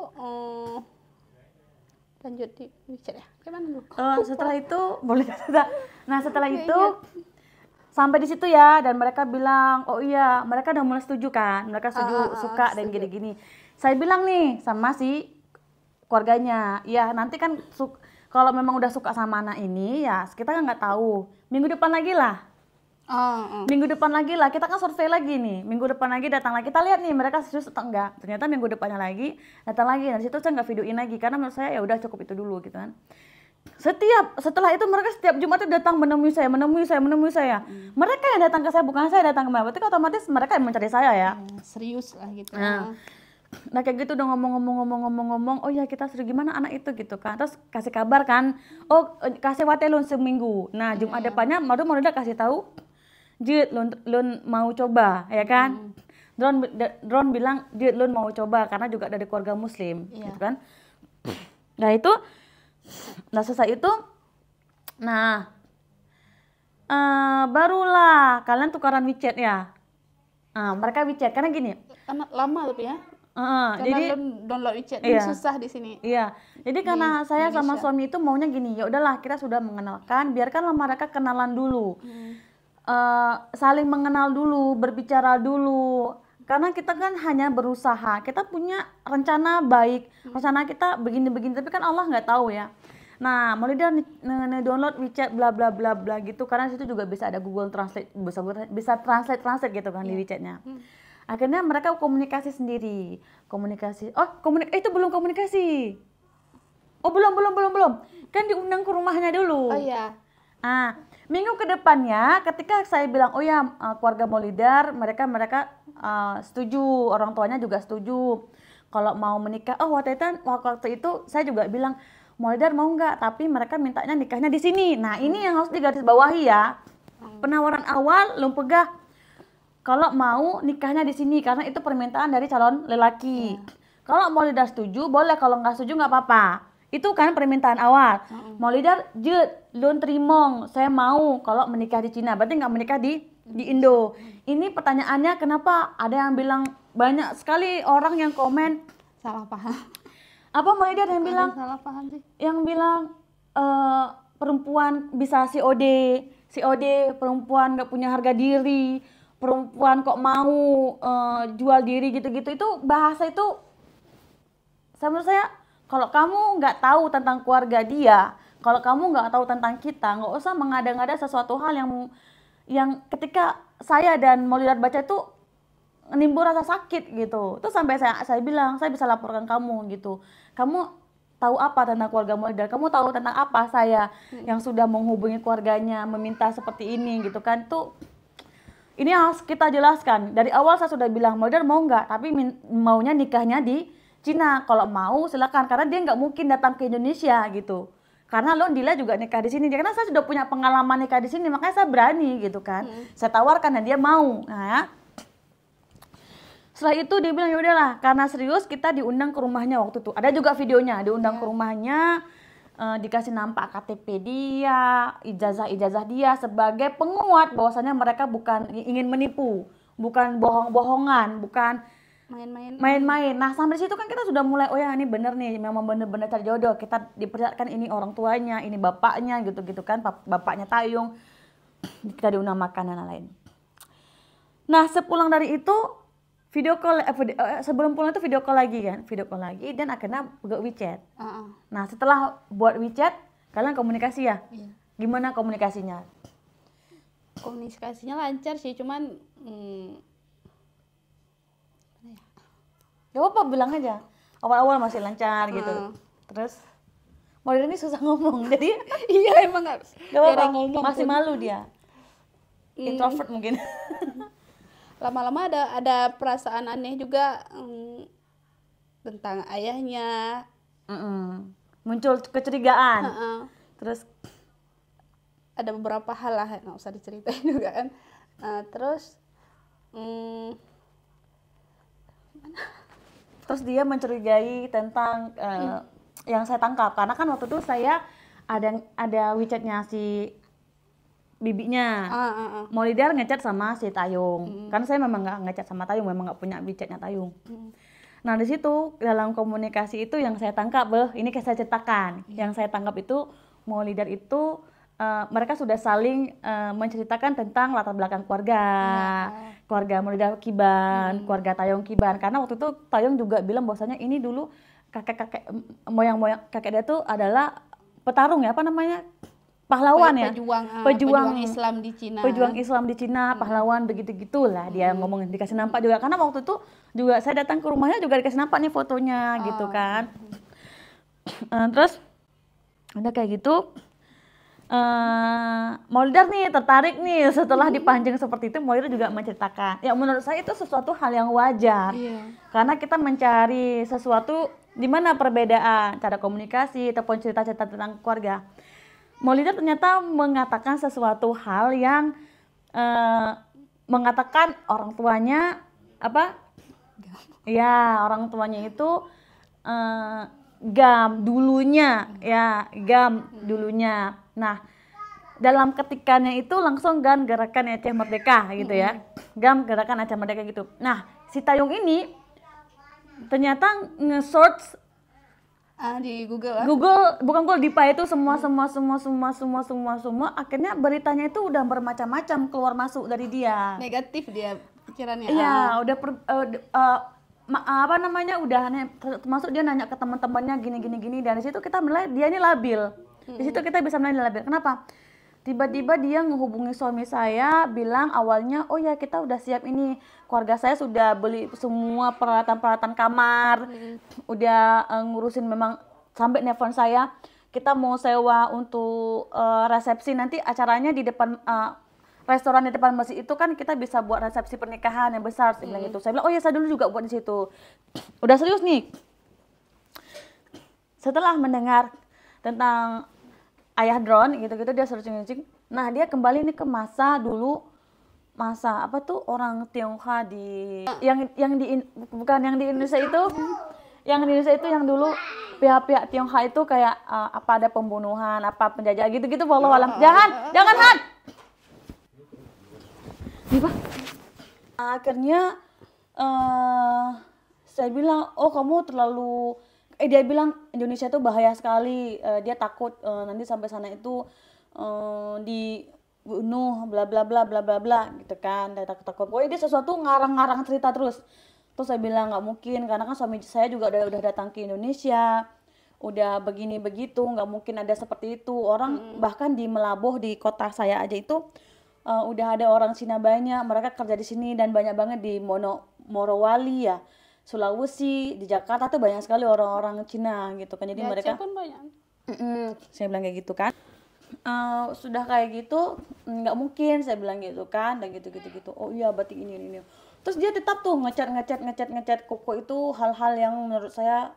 lanjut di WeChat ya. Gimana dulu? Setelah itu boleh kata. Nah setelah itu sampai di situ ya, dan mereka bilang oh iya, mereka udah mulai setuju kan, mereka suka dan gini-gini. Saya bilang nih sama si keluarganya, ya nanti kan kalau memang udah suka sama anak ini ya kita kan nggak tahu, minggu depan lagi lah. Minggu depan lagi lah, kita kan survei lagi nih, minggu depan lagi datang lagi, kita lihat nih mereka serius atau enggak. Ternyata minggu depannya lagi datang lagi, dan situ saya nggak videoin lagi karena menurut saya ya udah cukup itu dulu gitu kan. Setelah itu mereka setiap Jumat itu datang menemui saya. Mereka yang datang ke saya, bukan saya datang ke mereka. Berarti otomatis mereka yang mencari saya ya. Serius lah gitu. Nah kayak gitu udah ngomong, oh ya kita suruh gimana anak itu gitu kan. Terus kasih kabar kan, kasih watelun seminggu. Nah Jumat depannya Maulidar kasih tahu, Jid, Lun mau coba, ya kan? Drone bilang, Jid, Lun mau coba karena juga dari keluarga Muslim, gitu kan? Nah itu, selesai itu, barulah kalian tukaran WeChat ya. Mereka WeChat karena gini. Lama tapi ya. Karena jadi download WeChat ini susah di sini. Iya. Jadi karena saya sama suami itu maunya gini, ya udahlah kita sudah mengenalkan, biarkanlah mereka kenalan dulu. Saling mengenal dulu, berbicara dulu. Karena kita kan hanya berusaha, kita punya rencana baik, rencana kita begini-begini, tapi kan Allah nggak tahu ya. Nah, Maulida download WeChat bla bla bla bla gitu, karena situ juga bisa ada Google Translate, bisa translate gitu kan di WeChatnya. Akhirnya mereka komunikasi sendiri, itu belum komunikasi. Oh belum, kan diundang ke rumahnya dulu. Oh iya. Minggu kedepannya ketika saya bilang keluarga Maulidar mereka setuju, orang tuanya juga setuju kalau mau menikah. Waktu itu saya juga bilang Maulidar mau nggak, tapi mereka mintanya nikahnya di sini. Nah ini yang harus digarisbawahi ya. Penawaran awal lu pegah kalau mau nikahnya di sini karena itu permintaan dari calon lelaki. Kalau Maulidar setuju boleh, kalau nggak setuju nggak apa-apa. Itu kan permintaan awal. Maulidar lun terimong, saya mau kalau menikah di Cina, berarti nggak menikah di Indo. Ini pertanyaannya kenapa ada yang bilang, banyak sekali orang yang komen salah paham. Apa Maulidar yang bilang salah paham sih? Yang bilang perempuan bisa COD, perempuan nggak punya harga diri, perempuan kok mau jual diri gitu-gitu. Itu bahasa itu menurut saya, kalau kamu nggak tahu tentang keluarga dia, kalau kamu nggak tahu tentang kita, nggak usah mengada-ngada sesuatu hal yang ketika saya dan Maulidar baca itu nimbul rasa sakit gitu. Terus sampai saya bilang, saya bisa laporkan kamu gitu. Kamu tahu apa tentang keluarga Maulidar? Kamu tahu tentang apa saya yang sudah menghubungi keluarganya, meminta seperti ini gitu kan? Tuh ini harus kita jelaskan. Dari awal saya sudah bilang Maulidar mau nggak, tapi maunya nikahnya di Cina. Kalau mau silakan, karena dia nggak mungkin datang ke Indonesia gitu. Karena Dila juga nikah di sini. Karena saya sudah punya pengalaman nikah di sini, makanya saya berani gitu kan. Saya tawarkan dan dia mau. Nah, setelah itu dia bilang ya udahlah, karena serius kita diundang ke rumahnya waktu itu. Ada juga videonya, diundang ke rumahnya, dikasih nampak KTP dia, ijazah dia sebagai penguat bahwasannya mereka bukan ingin menipu, bukan bohong-bohongan, bukan main-main. Nah sampai situ kan kita sudah mulai, oh ya ini bener nih, memang bener-bener cari jodoh. Kita diperlihatkan ini orang tuanya, ini bapaknya gitu-gitu kan, bapaknya Tayung, kita diundang makan dan lain-lain. Nah sepulang dari itu video call, sebelum pulang itu video call lagi dan akhirnya buat WeChat. Nah setelah buat WeChat kalian komunikasi ya? Iya. Gimana komunikasinya? Komunikasinya lancar sih, cuman ya apa bilang aja, awal-awal masih lancar gitu. Terus Maulidar ini susah ngomong, jadi iya emang nggak ngomong, masih malu dia, introvert mungkin. Lama-lama ada perasaan aneh juga tentang ayahnya. Muncul kecurigaan. Terus ada beberapa hal lah nggak usah diceritain juga kan. Terus dia mencurigai tentang yang saya tangkap, karena kan waktu itu saya ada WeChatnya si bibinya. Maulidar ngechat sama si Tayung. Karena saya memang nggak ngechat sama Tayung, memang nggak punya WeChatnya Tayung. Nah di situ dalam komunikasi itu yang saya tangkap, ini kayak saya ceritakan. Yang saya tangkap itu Maulidar itu mereka sudah saling menceritakan tentang latar belakang keluarga, keluarga Maulidar Kiban, keluarga Tayung Kiban. Karena waktu itu Tayung juga bilang bahwasanya ini dulu kakek moyang kakek dia tuh adalah petarung ya, apa namanya, pahlawan ya, pejuang Islam di Cina. Pejuang Islam di Cina, pahlawan begitu-gitulah dia ngomong, dikasih nampak juga. Karena waktu itu juga saya datang ke rumahnya juga dikasih nampak nih fotonya gitu kan. Terus udah kayak gitu, Maulidar nih tertarik nih setelah dipanjang seperti itu. Maulidar juga menceritakan. Ya menurut saya itu sesuatu hal yang wajar. Karena kita mencari sesuatu di mana perbedaan cara komunikasi ataupun cerita-cerita tentang keluarga. Maulidar ternyata mengatakan sesuatu hal yang mengatakan orang tuanya apa? Ya, orang tuanya itu gam dulunya. Nah, dalam ketikannya itu langsung gerakan Aceh Merdeka gitu ya. Gerakan Aceh Merdeka gitu. Nah, si Tayung ini ternyata nge-search di Google bukan Google, Dipa itu semua akhirnya beritanya itu udah bermacam-macam keluar masuk dari dia. Negatif dia pikirannya. Iya, apa namanya udah termasuk dia nanya ke teman-temannya gini dan di situ kita menilai dia ini labil. Di situ kita bisa menilai dia labil. Kenapa? Tiba-tiba dia ngehubungi suami saya, bilang awalnya, oh ya kita udah siap ini, keluarga saya sudah beli semua peralatan-peralatan kamar, udah ngurusin, memang sampai nelfon saya, kita mau sewa untuk resepsi, nanti acaranya di depan restoran di depan masjid itu kan kita bisa buat resepsi pernikahan yang besar, saya bilang gitu. Saya bilang, oh ya saya dulu juga buat di situ. Udah serius nih. Setelah mendengar tentang ayah drone gitu-gitu, dia searching. Nah, dia kembali nih ke masa dulu, masa apa tuh orang Tionghoa di bukan yang di Indonesia itu. Yang di Indonesia itu yang dulu pihak-pihak Tionghoa itu kayak apa ada pembunuhan, apa penjajah gitu-gitu, wallahu alam. Jangan Han. Akhirnya saya bilang, oh kamu terlalu dia bilang Indonesia itu bahaya sekali, dia takut nanti sampai sana itu dibunuh bla bla bla bla bla bla gitu kan, dia takut. Pokoknya dia sesuatu ngarang-ngarang cerita terus saya bilang nggak mungkin, karena kan suami saya juga udah datang ke Indonesia, udah begini begitu, nggak mungkin ada seperti itu orang. Bahkan di Melabuh, di kota saya aja itu udah ada orang Cina banyak, mereka kerja di sini, dan banyak banget di Morowali ya, Sulawesi, di Jakarta tuh banyak sekali orang-orang Cina gitu kan. Jadi mereka pun banyak. Saya bilang kayak gitu kan, sudah kayak gitu nggak mungkin, saya bilang gitu kan, dan gitu. Oh iya berarti ini. Terus dia tetap tuh ngecat Koko. Itu hal-hal yang menurut saya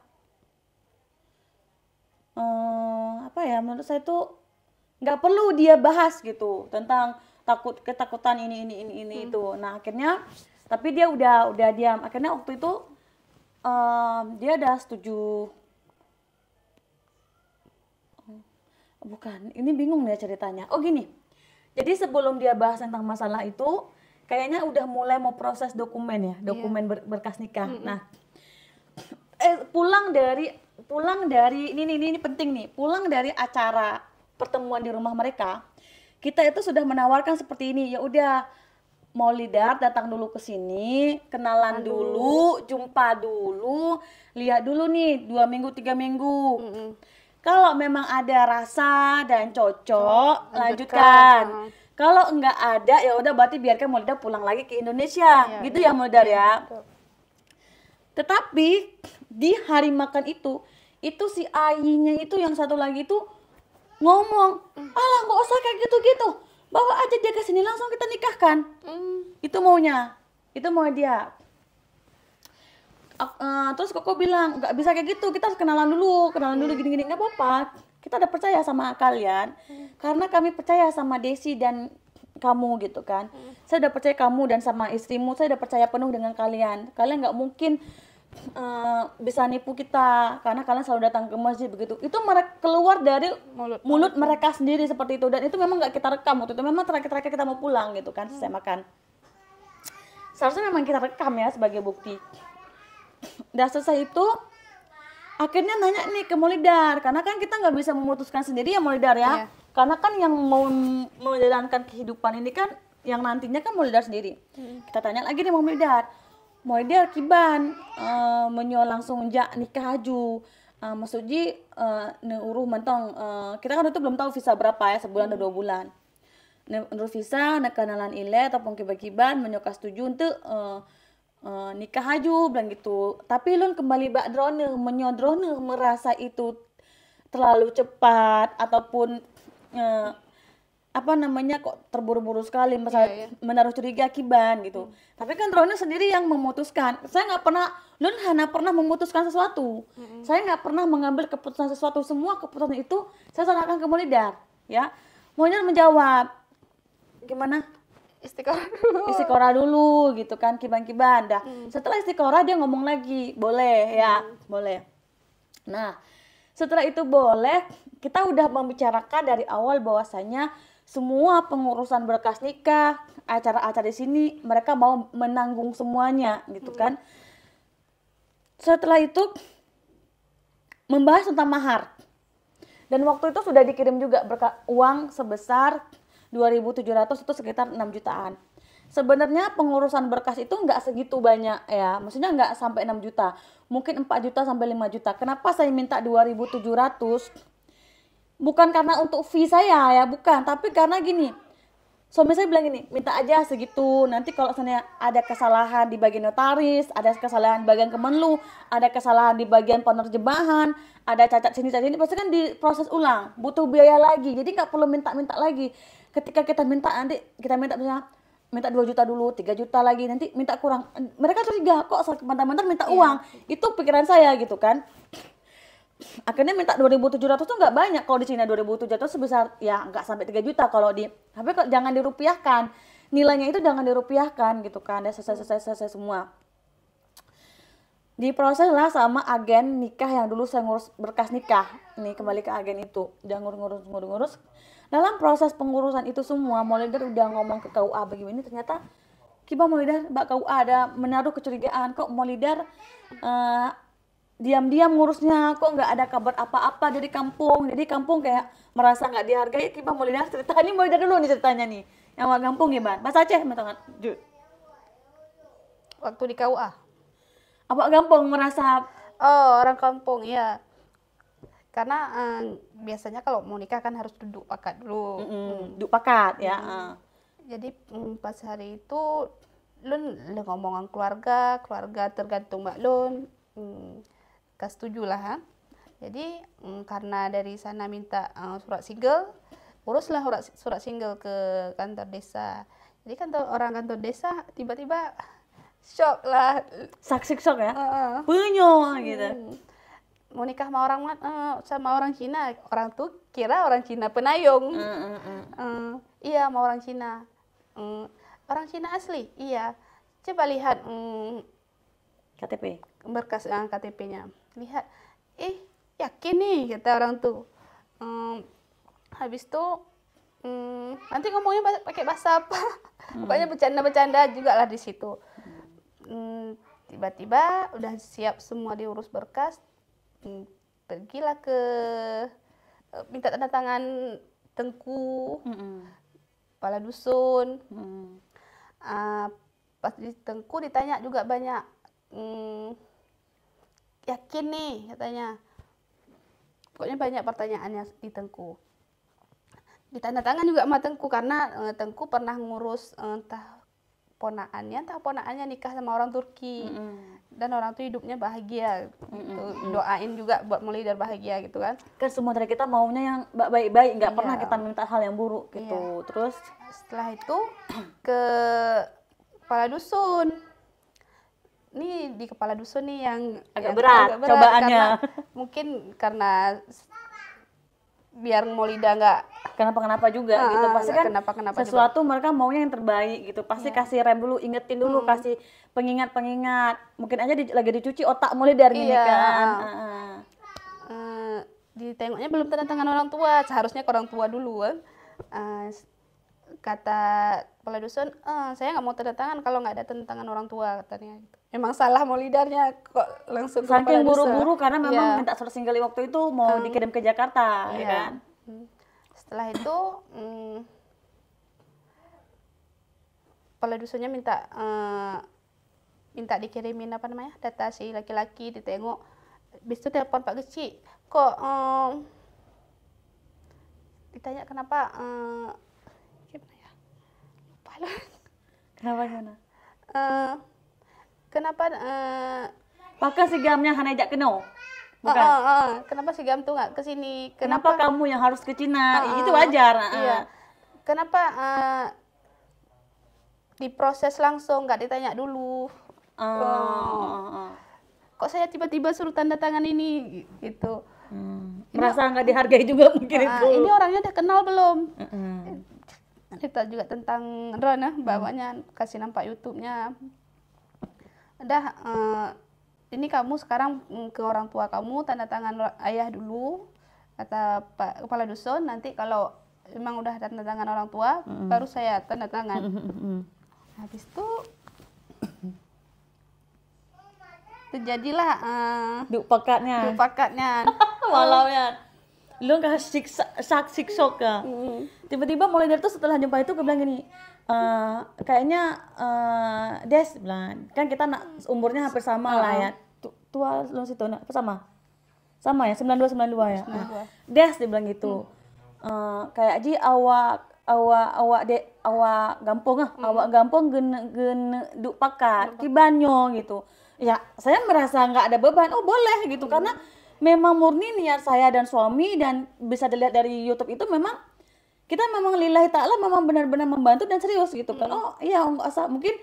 menurut saya tuh nggak perlu dia bahas gitu, tentang ketakutan ini itu. Nah akhirnya, tapi dia udah diam. Akhirnya waktu itu dia udah setuju. Bukan, ini bingung ya ceritanya. Oh gini, jadi sebelum dia bahas tentang masalah itu, kayaknya udah mulai mau proses dokumen ya, berkas nikah. Nah, pulang dari ini penting nih, pulang dari acara pertemuan di rumah mereka, kita itu sudah menawarkan seperti ini, ya udah Maulidar datang dulu ke sini, kenalan dulu, jumpa dulu, lihat dulu nih 2 minggu 3 minggu. Kalau memang ada rasa dan cocok, lanjutkan. Kalau enggak ada, ya udah berarti biarkan Maulidar pulang lagi ke Indonesia. Gitu ya Maulidar ya. Tetapi di hari makan itu si Ayinya itu yang satu lagi itu ngomong, alah nggak usah kayak gitu-gitu, bawa aja dia ke sini langsung kita nikahkan. Itu maunya, itu mau dia. Terus Koko bilang nggak bisa kayak gitu, kita harus kenalan dulu gini-gini. Nggak apa-apa, kita udah percaya sama kalian, karena kami percaya sama Desi dan kamu gitu kan. Saya udah percaya kamu dan sama istrimu, saya udah percaya penuh dengan kalian nggak mungkin bisa nipu kita, karena kalian selalu datang ke masjid begitu. Itu mereka keluar dari mulut mereka sendiri seperti itu, dan itu memang nggak kita rekam waktu itu, memang terakhir kita mau pulang gitu kan, saya makan. Seharusnya memang kita rekam ya sebagai bukti. Udah selesai itu, akhirnya nanya nih ke Maulidar, karena kan kita nggak bisa memutuskan sendiri ya Maulidar ya. Karena kan yang mau menjalankan kehidupan ini kan yang nantinya kan Maulidar sendiri. Kita tanya lagi nih Maulidar kiban menyo langsung nikah aju. Maksudnya uruh mentong, kita kan itu belum tahu visa berapa ya, sebulan atau 2 bulan. Menurut visa kenalan ile ataupun kiban menyoka setuju untuk nikah aju bilang gitu. Tapi lun kembali bak drone menyodrone merasa itu terlalu cepat ataupun kok terburu-buru sekali, menaruh curiga kiban gitu. Tapi kan drone sendiri yang memutuskan. Saya nggak pernah, lun hanya pernah memutuskan sesuatu. Saya nggak pernah mengambil keputusan sesuatu. Semua keputusan itu saya serahkan ke Maulidar ya. Maulidar menjawab gimana? Istiqorah dulu gitu kan, kiban-kiban dah. Setelah istiqorah dia ngomong lagi, boleh ya, boleh. Nah, setelah itu boleh, kita udah membicarakan dari awal bahwasanya semua pengurusan berkas nikah, acara-acara di sini mereka mau menanggung semuanya gitu kan. Setelah itu membahas tentang mahar. Dan waktu itu sudah dikirim juga uang sebesar 2.700, itu sekitar 6 jutaan. sebenarnya pengurusan berkas itu nggak segitu banyak ya, maksudnya nggak sampai 6 juta, mungkin 4 juta sampai 5 juta. Kenapa saya minta 2.700? Bukan karena untuk fee saya ya, bukan, tapi karena gini, suami saya bilang gini, minta aja segitu, nanti kalau misalnya ada kesalahan di bagian notaris, ada kesalahan di bagian Kemenlu, ada kesalahan di bagian penerjemahan, ada cacat sini pasti kan diproses ulang, butuh biaya lagi, jadi nggak perlu minta-minta lagi. Ketika kita minta, nanti kita misalnya minta 2 juta dulu, 3 juta lagi, nanti minta kurang, mereka curiga kok mentah-mentah minta uang. Itu pikiran saya gitu kan. Akhirnya minta 2.700 tuh nggak banyak. Kalau di Cina 2.700 sebesar ya nggak sampai 3 juta kalau di, tapi kok jangan dirupiahkan, nilainya itu jangan dirupiahkan gitu kan. Udah selesai semua, diproses lah sama agen nikah yang dulu saya ngurus berkas nikah. Nih kembali ke agen itu, udah ngurus. Dalam proses pengurusan itu semua, Maulider udah ngomong ke KUA begini, ternyata Kiba Maulider, Mbak KUA ada menaruh kecurigaan, kok Maulider diam-diam ngurusnya, kok nggak ada kabar apa-apa dari kampung. Jadi kampung kayak merasa nggak dihargai. Kiba Maulider cerita, ini Maulider dulu nih ceritanya nih, yang warga kampung gimana? Mas Aceh, Waktu di KUA. Apa kampung merasa? Oh, orang kampung ya. Karena biasanya kalau mau nikah kan harus duduk pakat dulu. Duduk pakat ya. Jadi pas hari itu Lun ngomongan keluarga tergantung Mbak Lun. Kas 7 lah ha? Jadi karena dari sana minta surat single, uruslah surat single ke kantor desa. Jadi orang kantor desa tiba-tiba shock lah, saksi shock ya, penyo gitu. Mau nikah sama orang Cina, orang tuh kira orang Cina penayung. Iya mau orang Cina, orang Cina asli, iya. Coba lihat KTP, berkas KTP-nya, lihat, yakin nih kata orang tuh. Habis itu nanti ngomongnya pakai bahasa apa? Pokoknya bercanda juga lah di situ. Tiba-tiba udah siap semua diurus berkas, pergilah ke minta tanda tangan Tengku, kepala dusun. Pas di Tengku ditanya juga banyak, yakin nih katanya, pokoknya banyak pertanyaannya di Tengku. Ditanda tangan juga sama Tengku karena Tengku pernah ngurus entah ponaannya nikah sama orang Turki. Dan orang tuh hidupnya bahagia gitu. Doain juga buat Maulider bahagia gitu kan. Kan semua dari kita maunya yang baik-baik, nggak pernah kita minta hal yang buruk gitu. Terus setelah itu ke kepala dusun. Ini di kepala dusun nih yang agak berat cobaannya. Karena biar Maulider nggak kenapa juga gitu, pasti kan sesuatu juga. Mereka maunya yang terbaik gitu, pasti kasih rem dulu, ingetin dulu, kasih pengingat, mungkin aja lagi dicuci otak Maulider gini kan. Ditengoknya belum tanda tangan orang tua, seharusnya ke orang tua dulu kan. Kata kepala dusun, saya nggak mau tanda tangan kalau nggak ada tanda tangan orang tua katanya. Memang salah Maulidernya kok langsung ke saking buru-buru karena memang minta surat single waktu itu mau dikirim ke Jakarta, ya kan. Setelah itu kepala dusunnya minta dikirimin data si laki-laki, ditengok. Habis itu telepon Pak Geci, kok ditanya kenapa gimana ya, lupa lah. Gimana? Kenapa pakai sigamnya hanejak keno? Bukan. Kenapa sigam tuh nggak kesini? Kenapa kamu yang harus ke Cina? Itu wajar. Iya. Kenapa diproses langsung, nggak ditanya dulu? Kok saya tiba-tiba suruh tanda tangan ini gitu? Merasa nggak dihargai juga mungkin itu. Ini orangnya udah kenal belum? Cerita juga tentang Rona, bawanya kasih nampak YouTube-nya. Udah, ini kamu sekarang ke orang tua kamu tanda tangan ayah dulu, kata Pak Kepala Dusun. Nanti kalau memang udah tanda tangan orang tua, baru saya tanda tangan. Habis itu terjadilah duk pakatnya. Walau ya. Lu nggak saksi shock ya. Tiba-tiba Maulider tuh setelah jumpa itu gue bilang gini, kayaknya Des bilang kan kita umurnya hampir sama lah ya, tua lu situ sama ya 92 ya. Nah, Des dia bilang gitu. Kayak ji awak gampang gen duk pakat kibanyo gitu. Ya, saya merasa nggak ada beban. Oh, boleh gitu karena memang murni niat saya dan suami, dan bisa dilihat dari YouTube itu memang kita memang lillahi ta'ala memang benar-benar membantu dan serius gitu kan. Oh iya, mungkin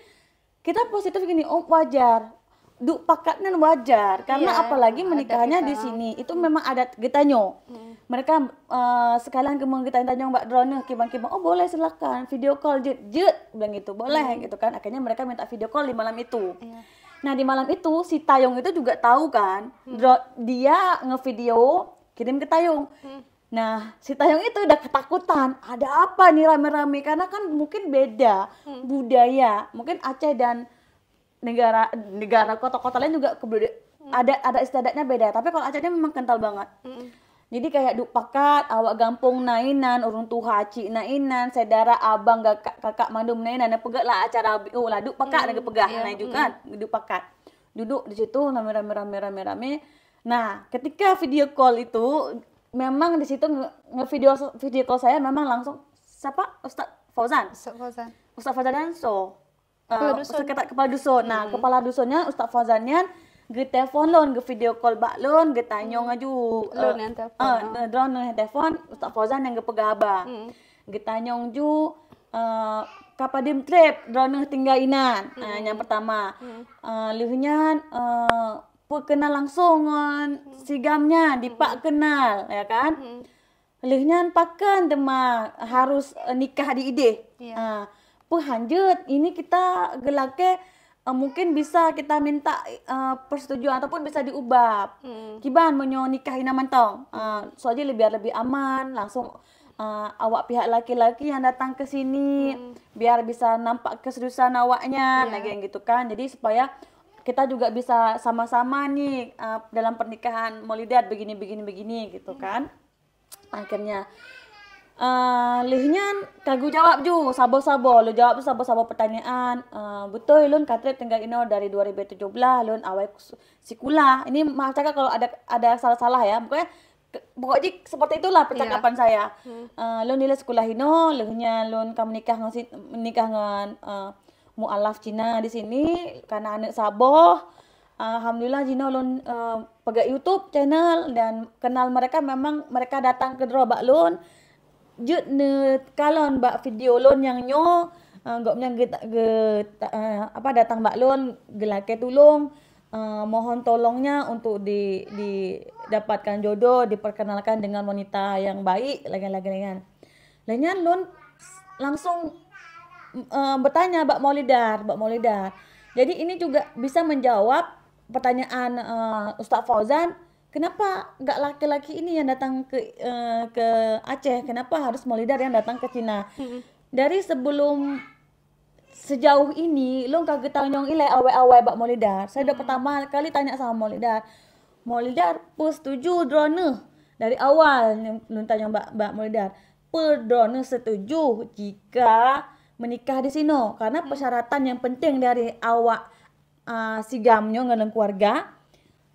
kita positif gini, oh wajar. Duk pakatnya wajar karena apalagi menikahnya di sini itu memang adat getanyo. Mereka sekalian kemang kita tanya Mbak Drone kibang-kibang, oh boleh silakan video call jet bilang gitu, boleh gitu kan. Akhirnya mereka minta video call di malam itu. Nah di malam itu si Tayong itu juga tahu kan, dia ngevideo kirim ke Tayong. Nah si Tayong itu udah ketakutan, ada apa nih rame-rame, karena kan mungkin beda budaya, mungkin Aceh dan negara kota-kota lain juga ada istiadatnya beda, tapi kalau Aceh memang kental banget. Jadi kayak duk pakat, awak gampung nainan, urung tuha cik nainan, saudara abang kakak mandum nainan, pegak lah acara lah duk pakat dengan pegah naik juga duk pakat. Duduk di situ rame. Nah, ketika video call itu memang di situ video call saya memang langsung siapa? Ustaz Fauzan dan kepala dusun. Nah, kepala dusunnya Ustaz Fauzannya ge telepon lon, ge video call bak lon, ge tanya ngaju lon yang telepon. Drone yang telepon Ustaz Fauzan yang ge pegah abang. Ge tanya ngaju kapadim trip drone tinggal inan. Yang pertama. Leuhnya kenal langsung sigamnya dipak kenal ya kan. Leuhnya pakan tema harus nikah di ide. Pehanjut ini kita gelake mungkin bisa kita minta persetujuan ataupun bisa diubah. Kiban menyo nikahin mantong. Soalnya lebih aman, langsung awak pihak laki-laki yang datang ke sini biar bisa nampak keseriusan awaknya, kayak gitu kan. Jadi supaya kita juga bisa sama-sama nih dalam pernikahan Maulidat begini gitu kan. Akhirnya lihnya kagu jawab ju sabo lu jawab sabo pertanyaan. Betul lun katrip tinggal ino dari 2017 lun awal sikula. Ini maaf cakap kalau ada salah-salah ya. Pokoknya seperti itulah percakapan saya. Lun nilai sekolah ino, lihnya lun kamu nikah dengan mualaf Cina di sini karena anak sabo. Alhamdulillah Jino lun pegang YouTube channel dan kenal mereka, memang mereka datang ke Drobak lun. Jut ne kalon bak video lon yang nyo gopnya datang bak lon gelake tulung mohon tolongnya untuk didapatkan jodoh, diperkenalkan dengan wanita yang baik lagi-lagi. Lainnya lon langsung bertanya Mbak Maulidar. Jadi ini juga bisa menjawab pertanyaan Ustaz Fauzan. Kenapa nggak laki-laki ini yang datang ke Aceh? Kenapa harus Maulidar yang datang ke Cina? Dari sejauh ini, lo kaget tanyong ilai awal Mbak Maulidar. Saya udah pertama kali tanya sama Maulidar. Maulidar, setuju drone dari awal lo tanya Mbak Maulidar. Drone setuju jika menikah di sini, karena persyaratan yang penting dari awak sigamnya dengan keluarga.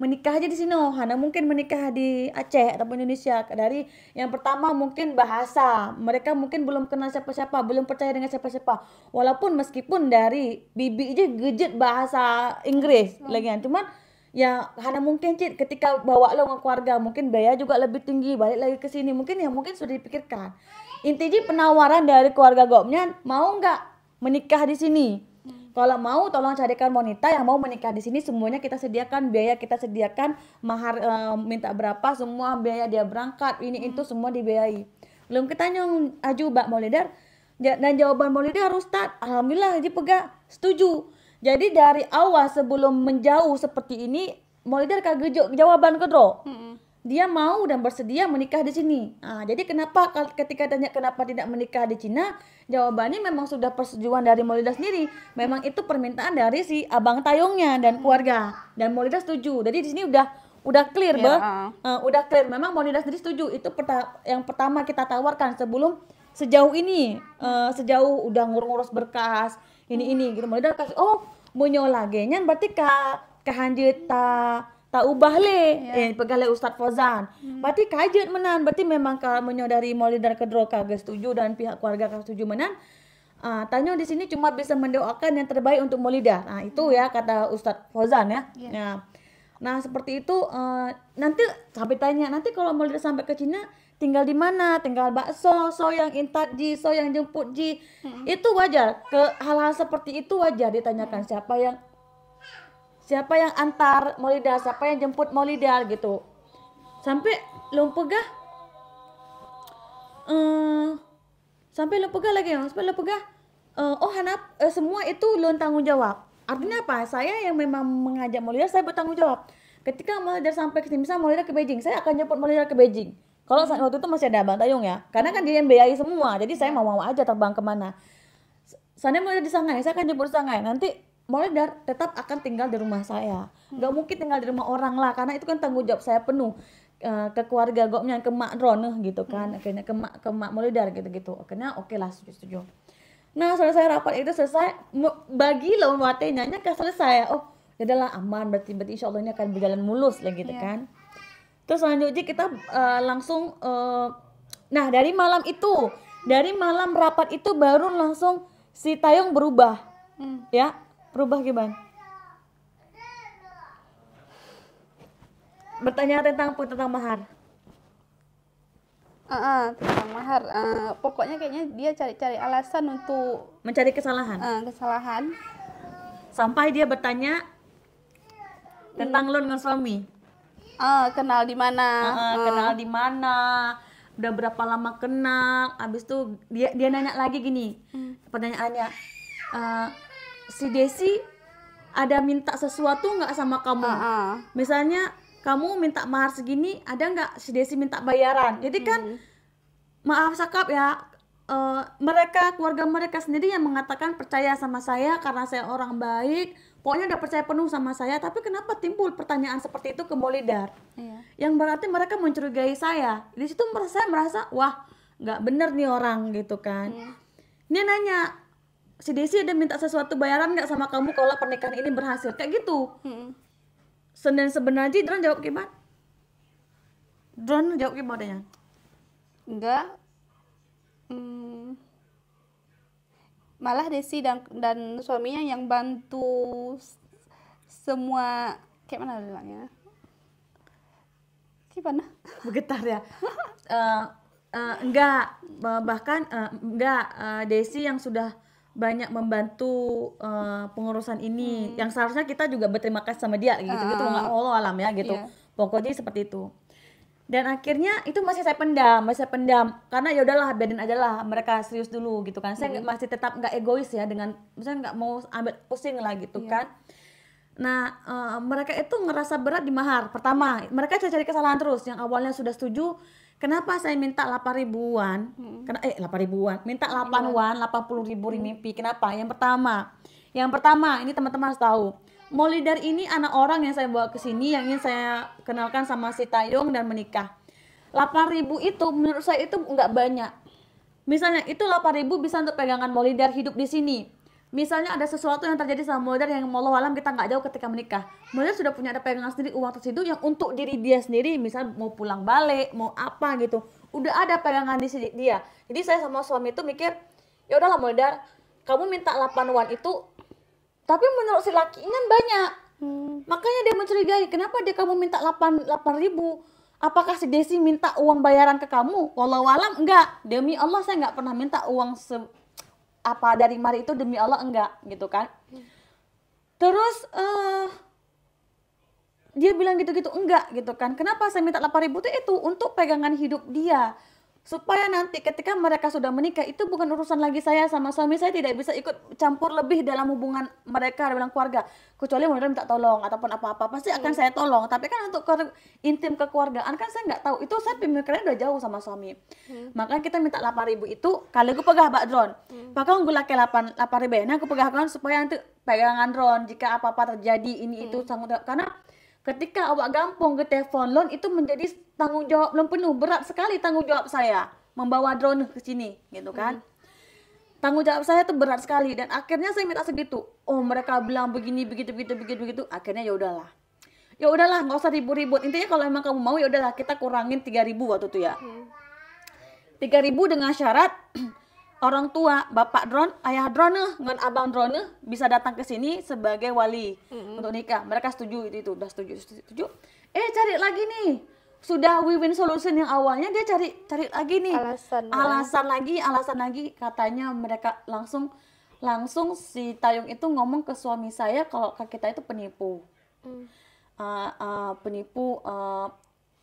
Menikah aja di sini, hanya mungkin menikah di Aceh ataupun Indonesia. Dari yang pertama mungkin bahasa, mereka mungkin belum kenal siapa-siapa, belum percaya dengan siapa-siapa. Walaupun meskipun dari bibi aja gejet bahasa Inggris lagi kan, cuman ya hanya mungkin Cid ketika bawa lo ke keluarga, mungkin biaya juga lebih tinggi, balik lagi ke sini, mungkin sudah dipikirkan. Intinya penawaran dari keluarga gopnya, mau nggak menikah di sini? Kalau mau tolong carikan wanita yang mau menikah di sini, semuanya kita sediakan, biaya kita sediakan, mahar minta berapa, semua biaya dia berangkat, ini itu semua dibiayai. Belum kita nyong aju Mbak Maulidar, dan jawaban Maulidar Ustaz, alhamdulillah Haji Pegah setuju. Jadi dari awal sebelum menjauh seperti ini, Maulidar kagak jawaban kedro. Dia mau dan bersedia menikah di sini. Jadi ketika tanya kenapa tidak menikah di Cina, jawabannya memang sudah persetujuan dari Maulidar sendiri. Memang itu permintaan dari si abang Tayongnya dan keluarga, dan Maulidar setuju. Jadi di sini udah clear, udah clear. Memang Maulidar sendiri setuju. Itu yang pertama kita tawarkan sebelum sejauh ini, sejauh udah ngurus berkas ini gitu. Mulai kasih munyo lagi nyan berarti kahanjut ta ubah le pegale Ustadz Fauzan. Berarti kajet menan, berarti memang munyo dari Maulidar kedro kagak setuju dan pihak keluarga kagak setuju menan. Tanyo di sini cuma bisa mendoakan yang terbaik untuk Maulidar. Nah, itu ya kata Ustadz Fauzan ya. Nah, seperti itu nanti sampai tanya, nanti kalau Maulidar sampai ke Cina tinggal di mana? Tinggal bakso, so yang intat ji, so yang jemput ji. Itu wajar. Ke hal-hal seperti itu wajar ditanyakan siapa yang antar Maulidar, siapa yang jemput Maulidar gitu. Sampai lumpegah hanap semua itu lon tanggung jawab. Artinya apa? Saya yang memang mengajak Maulidar, saya bertanggung jawab. Ketika Maulidar sampai ke sini, misalnya Maulidar ke Beijing, saya akan jemput Maulidar ke Beijing. Kalau waktu itu masih ada Abang Tayung ya, karena kan dia yang biayai semua, jadi saya mau aja terbang kemana. Sana Maulidar di Shanghai, saya akan jemput di Shanghai. Nanti Maulidar tetap akan tinggal di rumah saya. Gak mungkin tinggal di rumah orang lah, karena itu kan tanggung jawab saya penuh ke keluarga goknya, ke mak Dron gitu kan. Akhirnya ke mak Maulidar gitu. Akhirnya oke lah, setuju. Nah, selesai rapat itu bagi loh watenya selesai. Oh, adalah aman, berarti insya Allah ini akan berjalan mulus lah gitu kan. Terus selanjutnya kita langsung nah dari malam rapat itu baru langsung si Tayong berubah. Ya, berubah gimana? Bertanya tentang mahar. Tentang mahar. Pokoknya kayaknya dia cari-cari alasan untuk mencari kesalahan. Sampai dia bertanya tentang lo dengan suami. Kenal di mana? Kenal di mana? Udah berapa lama kenal? Abis itu dia nanya lagi gini. Pertanyaannya, si Desi ada minta sesuatu nggak sama kamu? Misalnya kamu minta mahar segini, ada nggak si Desi minta bayaran? Jadi kan maaf sakap ya, keluarga mereka sendiri yang mengatakan percaya sama saya karena saya orang baik, pokoknya udah percaya penuh sama saya. Tapi kenapa timbul pertanyaan seperti itu ke Maulidar? Yang berarti mereka mencurigai saya. Di situ saya merasa wah nggak bener nih orang gitu kan. Dia nanya, si Desi ada minta sesuatu bayaran nggak sama kamu kalau pernikahan ini berhasil? Kayak gitu. Dan sebenarnya Dron jawab gimana? Dron jawab gimana ya? Enggak. Malah Desi dan suaminya yang bantu semua, kayak mana bilangnya? Gimana? Bergetar ya. Enggak, bahkan Desi yang sudah banyak membantu pengurusan ini, yang seharusnya kita juga berterima kasih sama dia gitu nggak Allah alam ya gitu. Pokoknya seperti itu. Dan akhirnya itu masih saya pendam karena ya udahlah biarin aja lah mereka serius dulu gitu kan. Saya masih tetap nggak egois ya, dengan misalnya nggak mau ambil pusing lah gitu kan. Nah, mereka itu ngerasa berat di mahar. Pertama, mereka cari kesalahan terus. Yang awalnya sudah setuju, kenapa saya minta 8 ribuan? 8 ribuan, minta 80 ribu renminbi. Kenapa? Yang pertama, ini teman-teman harus tahu. Maulidar ini anak orang yang saya bawa ke sini, yang ingin saya kenalkan sama si Tayong dan menikah. 8 ribu itu menurut saya itu nggak banyak. Misalnya itu 8 ribu bisa untuk pegangan Maulidar hidup di sini. Misalnya ada sesuatu yang terjadi sama Maulidar yang wallahu alam kita nggak jauh ketika menikah. Maulidar sudah punya ada pegangan sendiri uang tersitu yang untuk diri dia sendiri, misal mau pulang balik, mau apa gitu. Udah ada pegangan di sini dia. Jadi saya sama suami itu mikir, ya udahlah Maulidar, kamu minta 8 itu, tapi menurut si laki ini banyak. Makanya dia mencurigai, kenapa dia kamu minta 8 ribu? Apakah si Desi minta uang bayaran ke kamu? Wallahu alam enggak. Demi Allah saya nggak pernah minta uang apa dari mari itu, demi Allah enggak gitu kan. Terus dia bilang gitu-gitu enggak gitu kan. Kenapa saya minta 8 ribu itu untuk pegangan hidup dia, supaya nanti ketika mereka sudah menikah itu bukan urusan lagi saya sama suami. Saya tidak bisa ikut campur lebih dalam hubungan mereka dalam keluarga, kecuali mereka minta tolong ataupun apa-apa pasti akan saya tolong. Tapi kan untuk intim kekeluargaan kan saya nggak tahu, itu saya pemikirannya udah jauh sama suami. Makanya kita minta 8 ribu itu kalau gue pegah Mbak Dron, pakau gue laki 8 ribu nah aku pegah kan supaya nanti pegangan Dron jika apa-apa terjadi ini itu sanggup. Karena ketika awak gampang ke telepon lon itu menjadi tanggung jawab belum penuh, berat sekali tanggung jawab saya. membawa drone ke sini gitu kan. Tanggung jawab saya tuh berat sekali dan akhirnya saya minta segitu. Oh, mereka bilang begini begitu. Akhirnya ya udahlah nggak usah ribut-ribut. Intinya kalau emang kamu mau ya udahlah kita kurangin 3.000 waktu itu ya. 3.000 dengan syarat orang tua, bapak drone, ayah drone, dengan abang drone bisa datang ke sini sebagai wali untuk nikah. Mereka setuju itu udah setuju. Cari lagi nih. Sudah win-win solution yang awalnya dia cari lagi nih. Alasan lagi katanya mereka langsung si Tayung itu ngomong ke suami saya kalau kita itu penipu.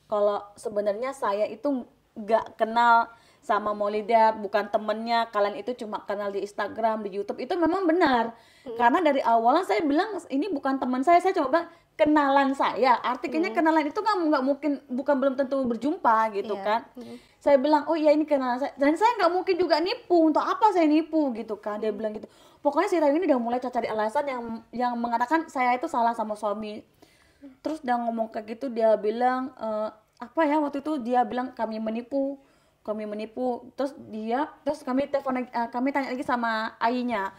Kalau sebenarnya saya itu nggak kenal sama Maulida, bukan temennya, kalian itu cuma kenal di Instagram, di YouTube. Itu memang benar. Karena dari awalnya saya bilang ini bukan teman saya cuma bilang kenalan saya. Artinya kenalan itu nggak mungkin, belum tentu berjumpa gitu kan. Saya bilang oh iya ini kenalan saya, dan saya nggak mungkin juga nipu. Untuk apa saya nipu gitu kan. Dia bilang gitu. Pokoknya si Rayu ini udah mulai cari alasan yang mengatakan saya itu salah sama suami. Terus dia ngomong kayak gitu, dia bilang waktu itu dia bilang kami menipu. Terus kami telepon, kami tanya lagi sama Ainya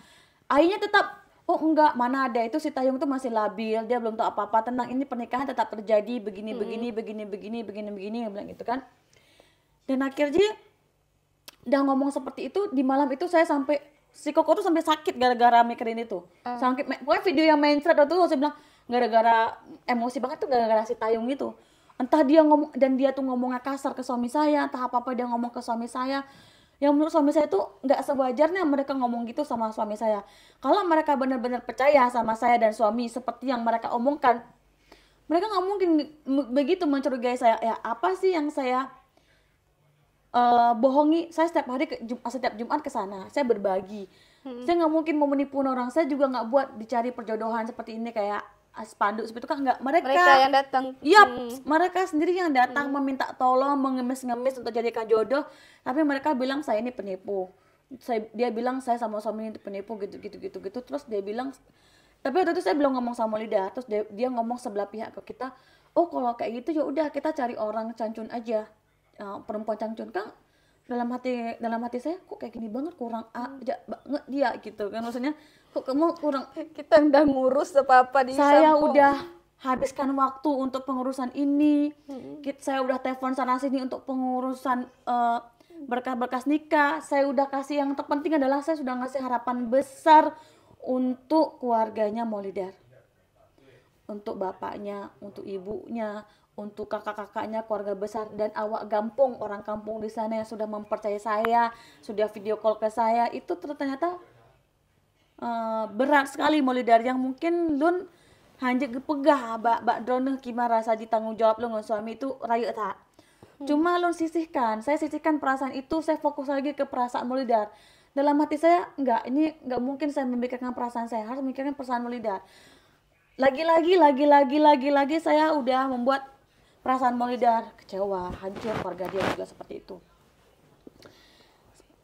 tetap oh enggak, mana ada, itu si Tayung itu masih labil, dia belum tahu apa-apa tentang ini, pernikahan tetap terjadi begini bilang gitu kan. Dan akhirnya udah ngomong seperti itu. Di malam itu saya sampai si Koko tuh sampai sakit gara-gara mikirin itu. Pokoknya video yang main thread itu saya bilang gara-gara emosi banget tuh gara-gara si Tayung itu. Entah dia ngomong, dan dia tuh ngomongnya kasar ke suami saya, entah apa-apa dia ngomong ke suami saya. Yang menurut suami saya tuh nggak sewajarnya mereka ngomong gitu sama suami saya. Kalau mereka benar-benar percaya sama saya dan suami seperti yang mereka omongkan, mereka nggak mungkin begitu mencurigai saya. Ya apa sih yang saya bohongi? Saya setiap Jumat ke sana, saya berbagi. Saya nggak mungkin mau menipu orang. Saya juga nggak buat dicari perjodohan seperti ini kayak spanduk seperti itu kan, nggak. Mereka yang datang. Mereka sendiri yang datang meminta tolong, mengemis-ngemis untuk jadikan jodoh. Tapi mereka bilang saya ini penipu. Dia bilang saya sama suami ini penipu gitu. Terus dia bilang, tapi waktu itu saya belum ngomong sama Maulida. Terus dia ngomong sebelah pihak ke kita, oh kalau kayak gitu ya udah kita cari orang cancun aja, perempuan cancun kan. Dalam hati saya kok kayak gini banget, kurang banget dia gitu kan, maksudnya kok kamu kurang, kita udah ngurus apa-apa di saya udah habiskan waktu untuk pengurusan ini, saya udah telepon sana sini untuk pengurusan berkas nikah, saya udah kasih, yang terpenting adalah saya sudah ngasih harapan besar untuk keluarganya Maulidar, untuk bapaknya, untuk ibunya, untuk kakak-kakaknya, keluarga besar, dan awak kampung, orang kampung di sana yang sudah mempercayai saya, sudah video call ke saya. Itu ternyata berat sekali Maulidar, yang mungkin lun hanya kepegah bak drone gimana rasa ditanggung jawab lu dengan suami itu rayu tak. Cuma lun saya sisihkan perasaan itu, saya fokus lagi ke perasaan Maulidar. Dalam hati saya ini enggak mungkin saya memikirkan perasaan saya, harus memikirkan perasaan Maulidar. Lagi saya udah membuat perasaan Maulidar kecewa, hancur, keluarga dia juga seperti itu.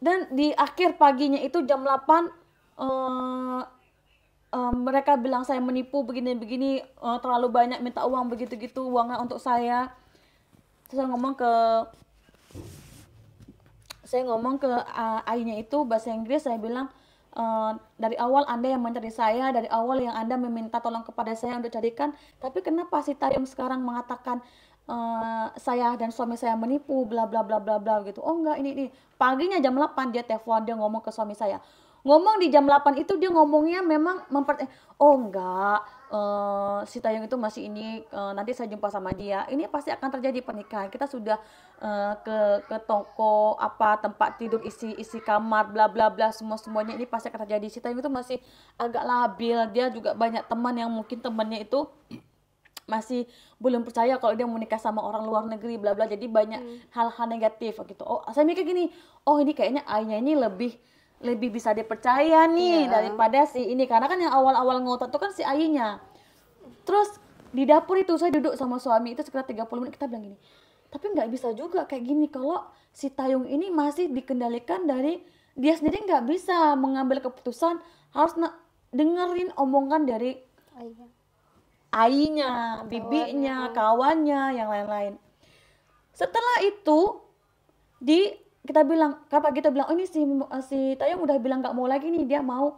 Dan di akhir paginya itu jam 8 mereka bilang saya menipu begini, terlalu banyak minta uang begitu, uangnya untuk saya. Terus saya ngomong ke Ainya itu bahasa Inggris, saya bilang dari awal Anda yang mencari saya, dari awal yang Anda meminta tolong kepada saya untuk carikan, tapi kenapa si Tayum sekarang mengatakan saya dan suami saya menipu, bla bla bla bla bla gitu. Oh enggak, ini paginya jam 8 dia telepon, dia ngomong ke suami saya. Ngomong di jam 8 itu dia ngomongnya memang oh enggak, si Tayung itu masih ini, nanti saya jumpa sama dia, ini pasti akan terjadi pernikahan, kita sudah ke toko tempat tidur, isi kamar, bla bla bla, semuanya ini pasti akan terjadi. Si Tayung itu masih agak labil, dia juga banyak teman yang mungkin temannya itu masih belum percaya kalau dia mau nikah sama orang luar negeri, bla bla, jadi banyak hal-hal negatif gitu. Oh saya mikir gini, oh ini kayaknya Ainya ini lebih bisa dipercaya nih daripada si ini, karena kan yang awal-awal ngotot itu kan si Ainya. Terus di dapur itu saya duduk sama suami itu sekitar 30 menit, kita bilang gini, tapi nggak bisa juga kayak gini kalau si Tayung ini masih dikendalikan dari dia sendiri, nggak bisa mengambil keputusan, harus dengerin omongan dari Ainya, bibinya, kawannya, yang lain-lain. Setelah itu kita bilang, kenapa kita bilang, oh ini si Tayong udah bilang nggak mau lagi nih, dia mau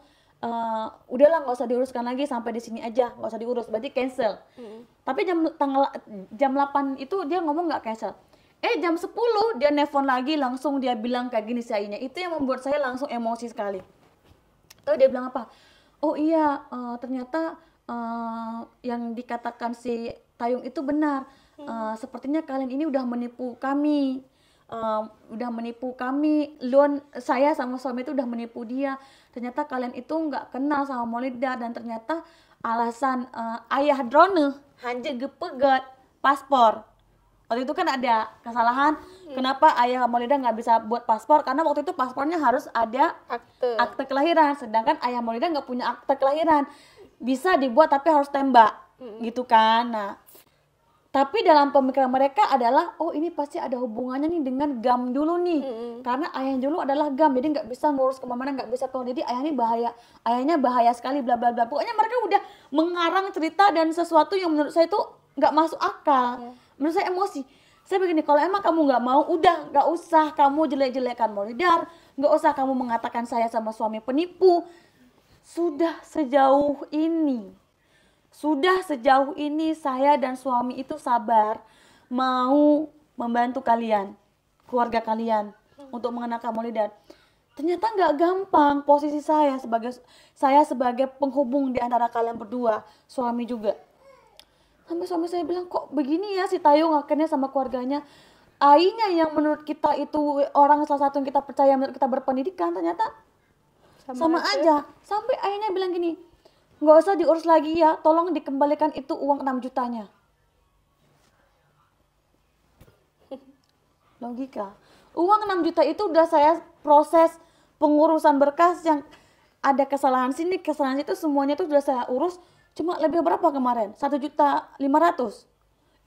udahlah nggak usah diuruskan lagi, sampai di sini aja, nggak usah diurus, berarti cancel. Tapi jam 8 itu dia ngomong nggak cancel. Jam 10 dia nelfon lagi, langsung dia bilang kayak gini si Ainya. Itu yang membuat saya langsung emosi sekali. Tahu dia bilang apa? Oh iya, ternyata yang dikatakan si Tayung itu benar. Sepertinya kalian ini udah menipu kami. Loan saya sama suami itu udah menipu dia. Ternyata kalian itu nggak kenal sama Maulida, dan ternyata alasan ayah drone hanya gepegat paspor. Waktu itu kan ada kesalahan, kenapa ayah Maulida nggak bisa buat paspor, karena waktu itu paspornya harus ada akte kelahiran, sedangkan ayah Maulida nggak punya akte kelahiran. Bisa dibuat tapi harus tembak, gitu kan. Nah, tapi dalam pemikiran mereka adalah, oh ini pasti ada hubungannya nih dengan GAM dulu nih, karena ayah dulu adalah GAM, jadi nggak bisa ngurus kemana-mana, nggak bisa keluar, jadi ayah ini bahaya, ayahnya bahaya sekali, bla bla bla. Pokoknya mereka udah mengarang cerita dan sesuatu yang menurut saya itu nggak masuk akal. Menurut saya emosi. Saya begini, kalau emang kamu nggak mau, udah nggak usah kamu jelek-jelekan Maulidar, nggak usah kamu mengatakan saya sama suami penipu. Sudah sejauh ini saya dan suami itu sabar, mau membantu kalian, keluarga kalian, untuk mengenalkan Maulidar. Ternyata nggak gampang posisi saya sebagai penghubung di antara kalian berdua, suami juga. Sampai suami saya bilang, kok begini ya si Tayung akhirnya sama keluarganya. Ainya yang menurut kita itu orang salah satu yang kita percaya, menurut kita berpendidikan, ternyata sama aja. Sampai Ainya bilang gini, nggak usah diurus lagi ya, tolong dikembalikan itu uang 6 jutanya. Logika. Uang 6 juta itu udah saya proses pengurusan berkas yang ada kesalahan sini, kesalahan situ, semuanya itu sudah saya urus. Cuma lebih berapa kemarin? 1.500.000.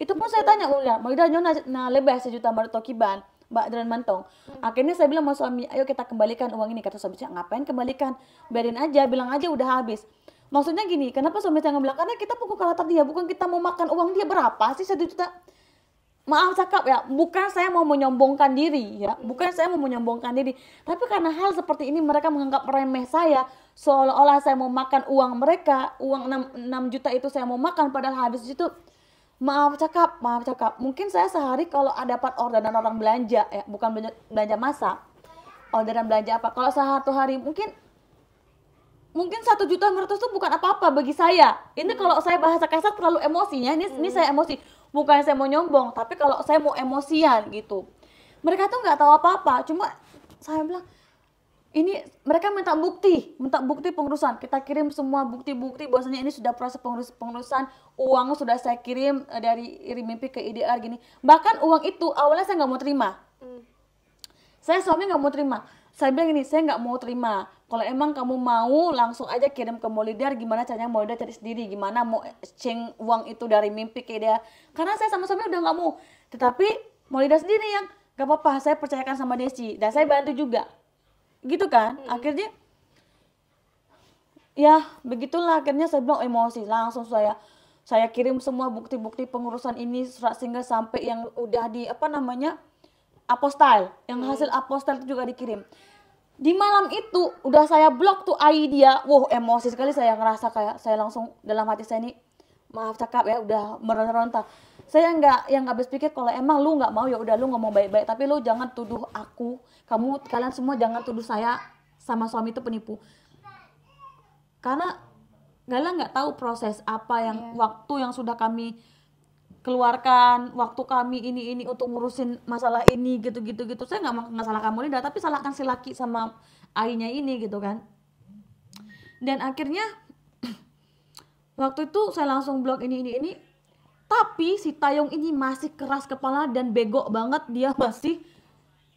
Itu pun saya tanya ulang, Maulida na lebih 1 juta baru tokiban, Mbak dan Mantong. Akhirnya saya bilang sama suami, ayo kita kembalikan uang ini. Kata suami saya, ngapain kembalikan? Biarin aja, bilang aja udah habis. Maksudnya gini, kenapa suami saya bilang? Karena kita pukul karakter dia, bukan kita mau makan uang dia. Berapa sih 1 juta? Maaf cakap ya, bukan saya mau menyombongkan diri ya, tapi karena hal seperti ini mereka menganggap remeh saya, seolah-olah saya mau makan uang mereka, uang 6 juta itu saya mau makan, padahal habis itu maaf cakap, mungkin saya sehari kalau ada dapat orderan orang belanja ya, bukan belanja masa, orderan belanja apa, kalau satu hari mungkin 1,5 juta itu bukan apa-apa bagi saya. Ini kalau saya bahasa kasar terlalu emosinya, ini saya emosi. Bukan saya mau nyombong, tapi kalau saya mau emosian gitu. Mereka tuh nggak tahu apa-apa, cuma saya bilang, ini mereka minta bukti pengurusan. Kita kirim semua bukti-bukti bahwasanya ini sudah proses pengurusan, uang sudah saya kirim dari Mimpi ke IDR gini. Bahkan uang itu awalnya saya nggak mau terima. Saya suami nggak mau terima. Saya bilang gini, saya nggak mau terima. Kalau emang kamu mau langsung aja kirim ke Maulidar, gimana caranya Maulidar cari sendiri, gimana mau exchange uang itu dari Mimpi ke dia. Karena saya sama suami udah nggak mau. Tetapi Maulidar sendiri yang nggak apa-apa, saya percayakan sama Desi dan saya bantu juga. Gitu kan? Akhirnya ya begitulah, akhirnya saya bilang emosi, langsung saya kirim semua bukti-bukti pengurusan ini, surat singgah sampai yang udah di apostil, yang hasil apostil itu juga dikirim. Di malam itu udah saya blok tuh AI dia. Wah, emosi sekali, saya ngerasa kayak saya langsung dalam hati saya ini, maaf cakap ya, udah meronta. Saya nggak habis pikir, kalau emang lu nggak mau ya udah lu ngomong baik-baik, tapi lu jangan tuduh aku, kalian semua jangan tuduh saya sama suami itu penipu. Karena Gala nggak tahu proses apa yang waktu yang sudah kami keluarkan, waktu kami ini untuk ngurusin masalah ini gitu. Saya nggak salahkan Maulida, tapi salahkan si laki sama Ainya ini gitu kan. Dan akhirnya waktu itu saya langsung blok ini. Tapi si Tayong ini masih keras kepala dan bego banget, dia masih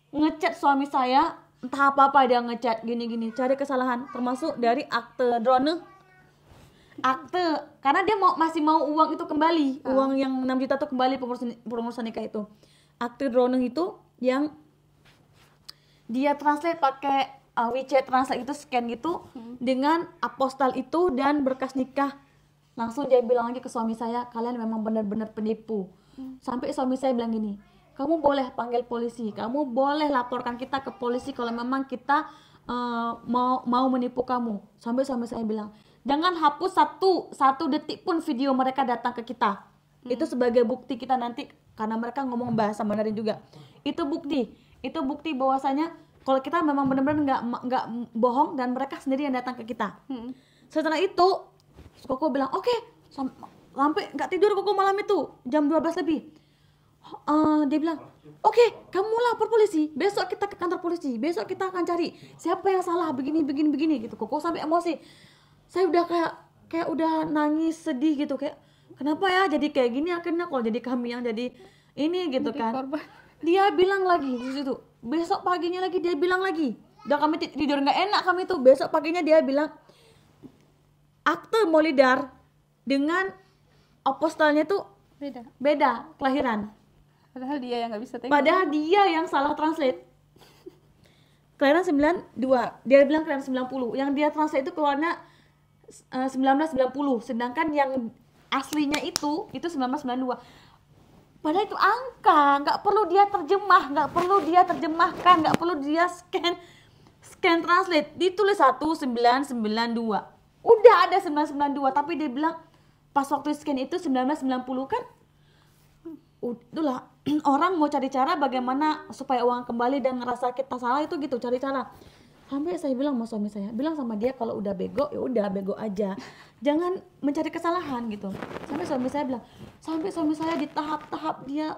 ngechat suami saya, entah apa dia ngechat gini, cari kesalahan, termasuk dari akte drone. Karena dia masih mau uang itu kembali, uang yang 6 juta itu kembali, pengurusan nikah itu. Akte drone itu yang dia translate pakai WeChat Translate itu, scan gitu dengan apostal itu dan berkas nikah. Langsung dia bilang lagi ke suami saya, kalian memang benar-benar penipu. Sampai suami saya bilang gini, kamu boleh panggil polisi, kamu boleh laporkan kita ke polisi kalau memang kita mau menipu kamu. Sampai saya bilang, jangan hapus satu detik pun video mereka datang ke kita. Itu sebagai bukti kita nanti, karena mereka ngomong bahasa Mandarin juga. Itu bukti bahwasanya kalau kita memang benar-benar nggak bohong dan mereka sendiri yang datang ke kita. Setelah itu Koko bilang, oke, sampai nggak tidur Koko malam itu jam 12 lebih. Dia bilang, oke, kamu lapor polisi, besok kita ke kantor polisi, besok kita akan cari siapa yang salah begini gitu. Koko sampai emosi. Saya udah kayak udah nangis sedih gitu, kayak kenapa ya jadi kayak gini, akhirnya kalau jadi kami yang jadi ini gitu kan. Dia bilang lagi di situ, besok paginya lagi dia bilang lagi, udah kami tidur nggak enak kami tuh. Besok paginya dia bilang akte Molidar dengan apostelnya tuh beda kelahiran. Padahal dia yang nggak bisa tengok. Padahal dia yang salah translate. Kelahiran 92, dia bilang kelahiran 90. Yang dia translate itu keluarnya 1990, sedangkan yang aslinya itu 1992. Padahal itu angka, nggak perlu dia terjemahkan, nggak perlu dia scan translate, ditulis 1992. Udah ada 992, tapi dia bilang pas waktu scan itu 1990 kan. Itulah orang mau cari cara bagaimana supaya uang kembali dan ngerasa kita salah itu gitu, cari cara. Sampai saya bilang sama suami saya, bilang sama dia kalau udah bego ya udah bego aja, jangan mencari kesalahan gitu. Sampai suami saya bilang, sampai suami saya di tahap dia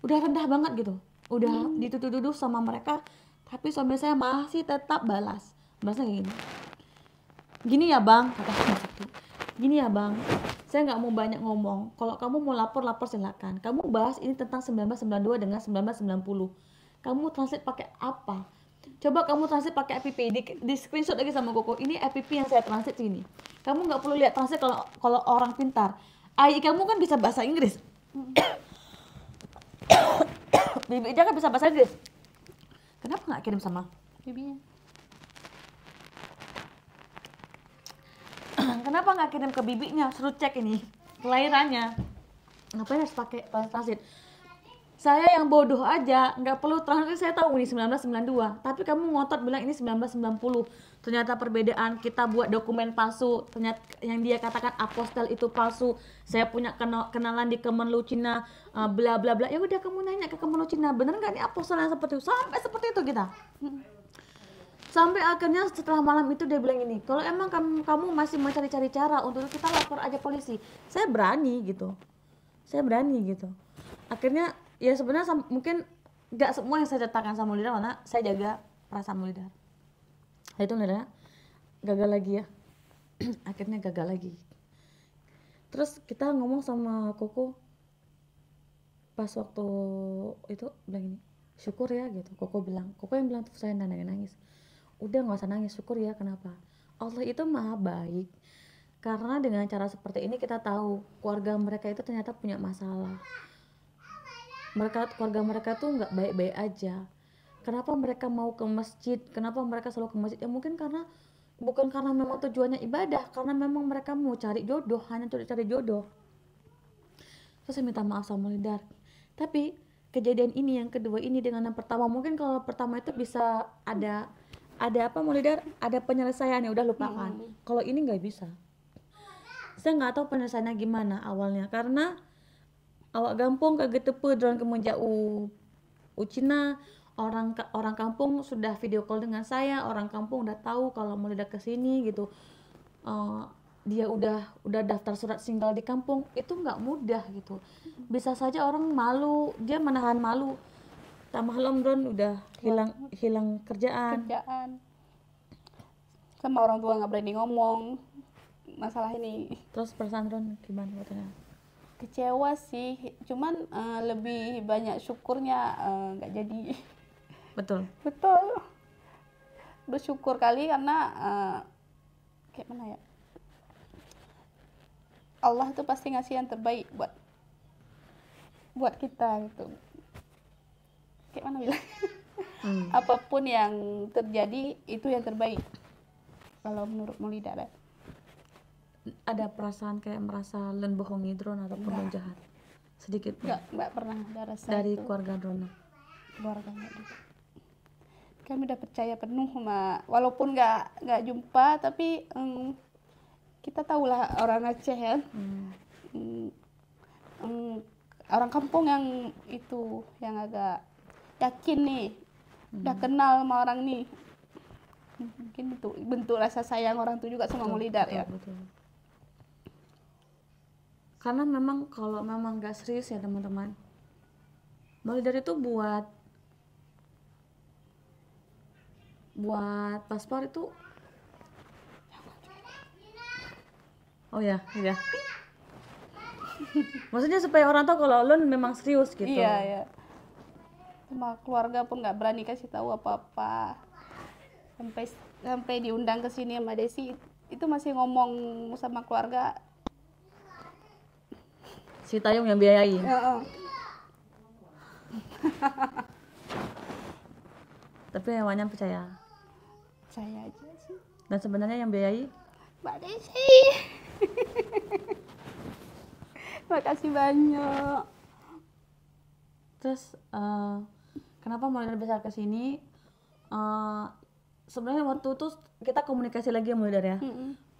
udah rendah banget gitu, udah dituduh-tuduh sama mereka, tapi suami saya masih tetap balasnya gini ya bang, kata itu, gini ya bang, saya nggak mau banyak ngomong, kalau kamu mau lapor silakan, kamu bahas ini tentang 1992 dengan 1990, kamu translate pakai apa? Coba kamu translate pakai app, di screenshot lagi sama Koko, ini app yang saya translate sini. Kamu nggak perlu lihat translate kalau orang pintar. AI kamu kan bisa bahasa Inggris. Bibi aja kan bisa bahasa Inggris. Kenapa nggak kirim sama bibinya? Kenapa nggak kirim ke bibinya? Suruh cek ini kelahirannya. Ngapain harus pakai translate? Saya yang bodoh aja, nggak perlu translate, saya tahu ini 1992, tapi kamu ngotot bilang ini 1990. Ternyata perbedaan, kita buat dokumen palsu, ternyata yang dia katakan apostel itu palsu. Saya punya kenalan di Kemenlu Cina, bla bla bla. Ya udah kamu nanya ke Kemenlu Cina, bener nggak ini apostel yang seperti itu? Sampai seperti itu kita. Sampai akhirnya setelah malam itu dia bilang ini, kalau emang kamu masih mencari-cari cara untuk kita lapor aja polisi, saya berani gitu. Akhirnya ya sebenarnya mungkin nggak semua yang saya ceritakan sama Molidar, karena saya jaga perasaan Molidar. Itu Molidar gagal lagi ya. Akhirnya gagal lagi. Terus kita ngomong sama Koko pas waktu itu bilang ini, syukur ya gitu. Koko yang bilang tuh, saya nangis. Udah nggak usah nangis, syukur ya. Kenapa? Allah itu maha baik, karena dengan cara seperti ini kita tahu keluarga mereka itu ternyata punya masalah. Keluarga mereka tuh nggak baik-baik aja. Kenapa mereka mau ke masjid? Kenapa mereka selalu ke masjid? Ya mungkin bukan karena memang tujuannya ibadah, karena memang mereka mau cari jodoh, hanya untuk cari jodoh. Terus saya minta maaf sama Molidar. Tapi kejadian ini yang kedua ini dengan yang pertama, mungkin kalau pertama itu bisa ada apa Molidar? Ada penyelesaian, ya udah lupakan. Kalau ini nggak bisa. Saya nggak tahu penyelesaiannya gimana awalnya, karena awak kampung kaget tepe drone kemenjak Cina, orang kampung sudah video call dengan saya, orang kampung udah tahu kalau Molidar kesini gitu. Dia udah daftar surat tinggal di kampung, itu nggak mudah gitu. Bisa saja orang malu, dia menahan malu. Tambah Ron udah hilang kerjaan. Sama orang tua nggak berani ngomong masalah ini. Terus perasaan Ron gimana katanya? Kecewa sih, cuman lebih banyak syukurnya nggak jadi. Betul. Bersyukur kali karena kayak mana ya, Allah tuh pasti ngasih yang terbaik buat kita gitu. Kayak mana bilang? Apapun yang terjadi itu yang terbaik kalau menurut Molidar. Ada perasaan kayak merasa len bohongi drone ataupun len jahat? sedikit pun nggak pernah ada rasa dari itu. keluarga drone. Keluarga nggak ada. Kami udah percaya penuh sama, walaupun nggak jumpa, tapi kita tahulah orang Aceh ya. Orang kampung yang itu yang agak yakin nih, udah kenal sama orang nih, mungkin itu bentuk rasa sayang orang tuh juga sama Maulidar ya. Betul. Karena memang kalau memang nggak serius ya teman-teman, Maulidar itu buat paspor itu, oh ya maksudnya supaya orang tahu kalau lo memang serius gitu. Iya. Sama keluarga pun nggak berani kasih tahu apa-apa, sampai diundang ke sini sama Desi itu masih ngomong sama keluarga, si Tayung yang biayain. Tapi hewannya percaya aja sih. Dan sebenarnya yang biayai Mbak Desi. Makasih banyak. Terus kenapa Maulidar besar ke sini? Sebenarnya waktu itu kita komunikasi lagi ya Maulidar ya.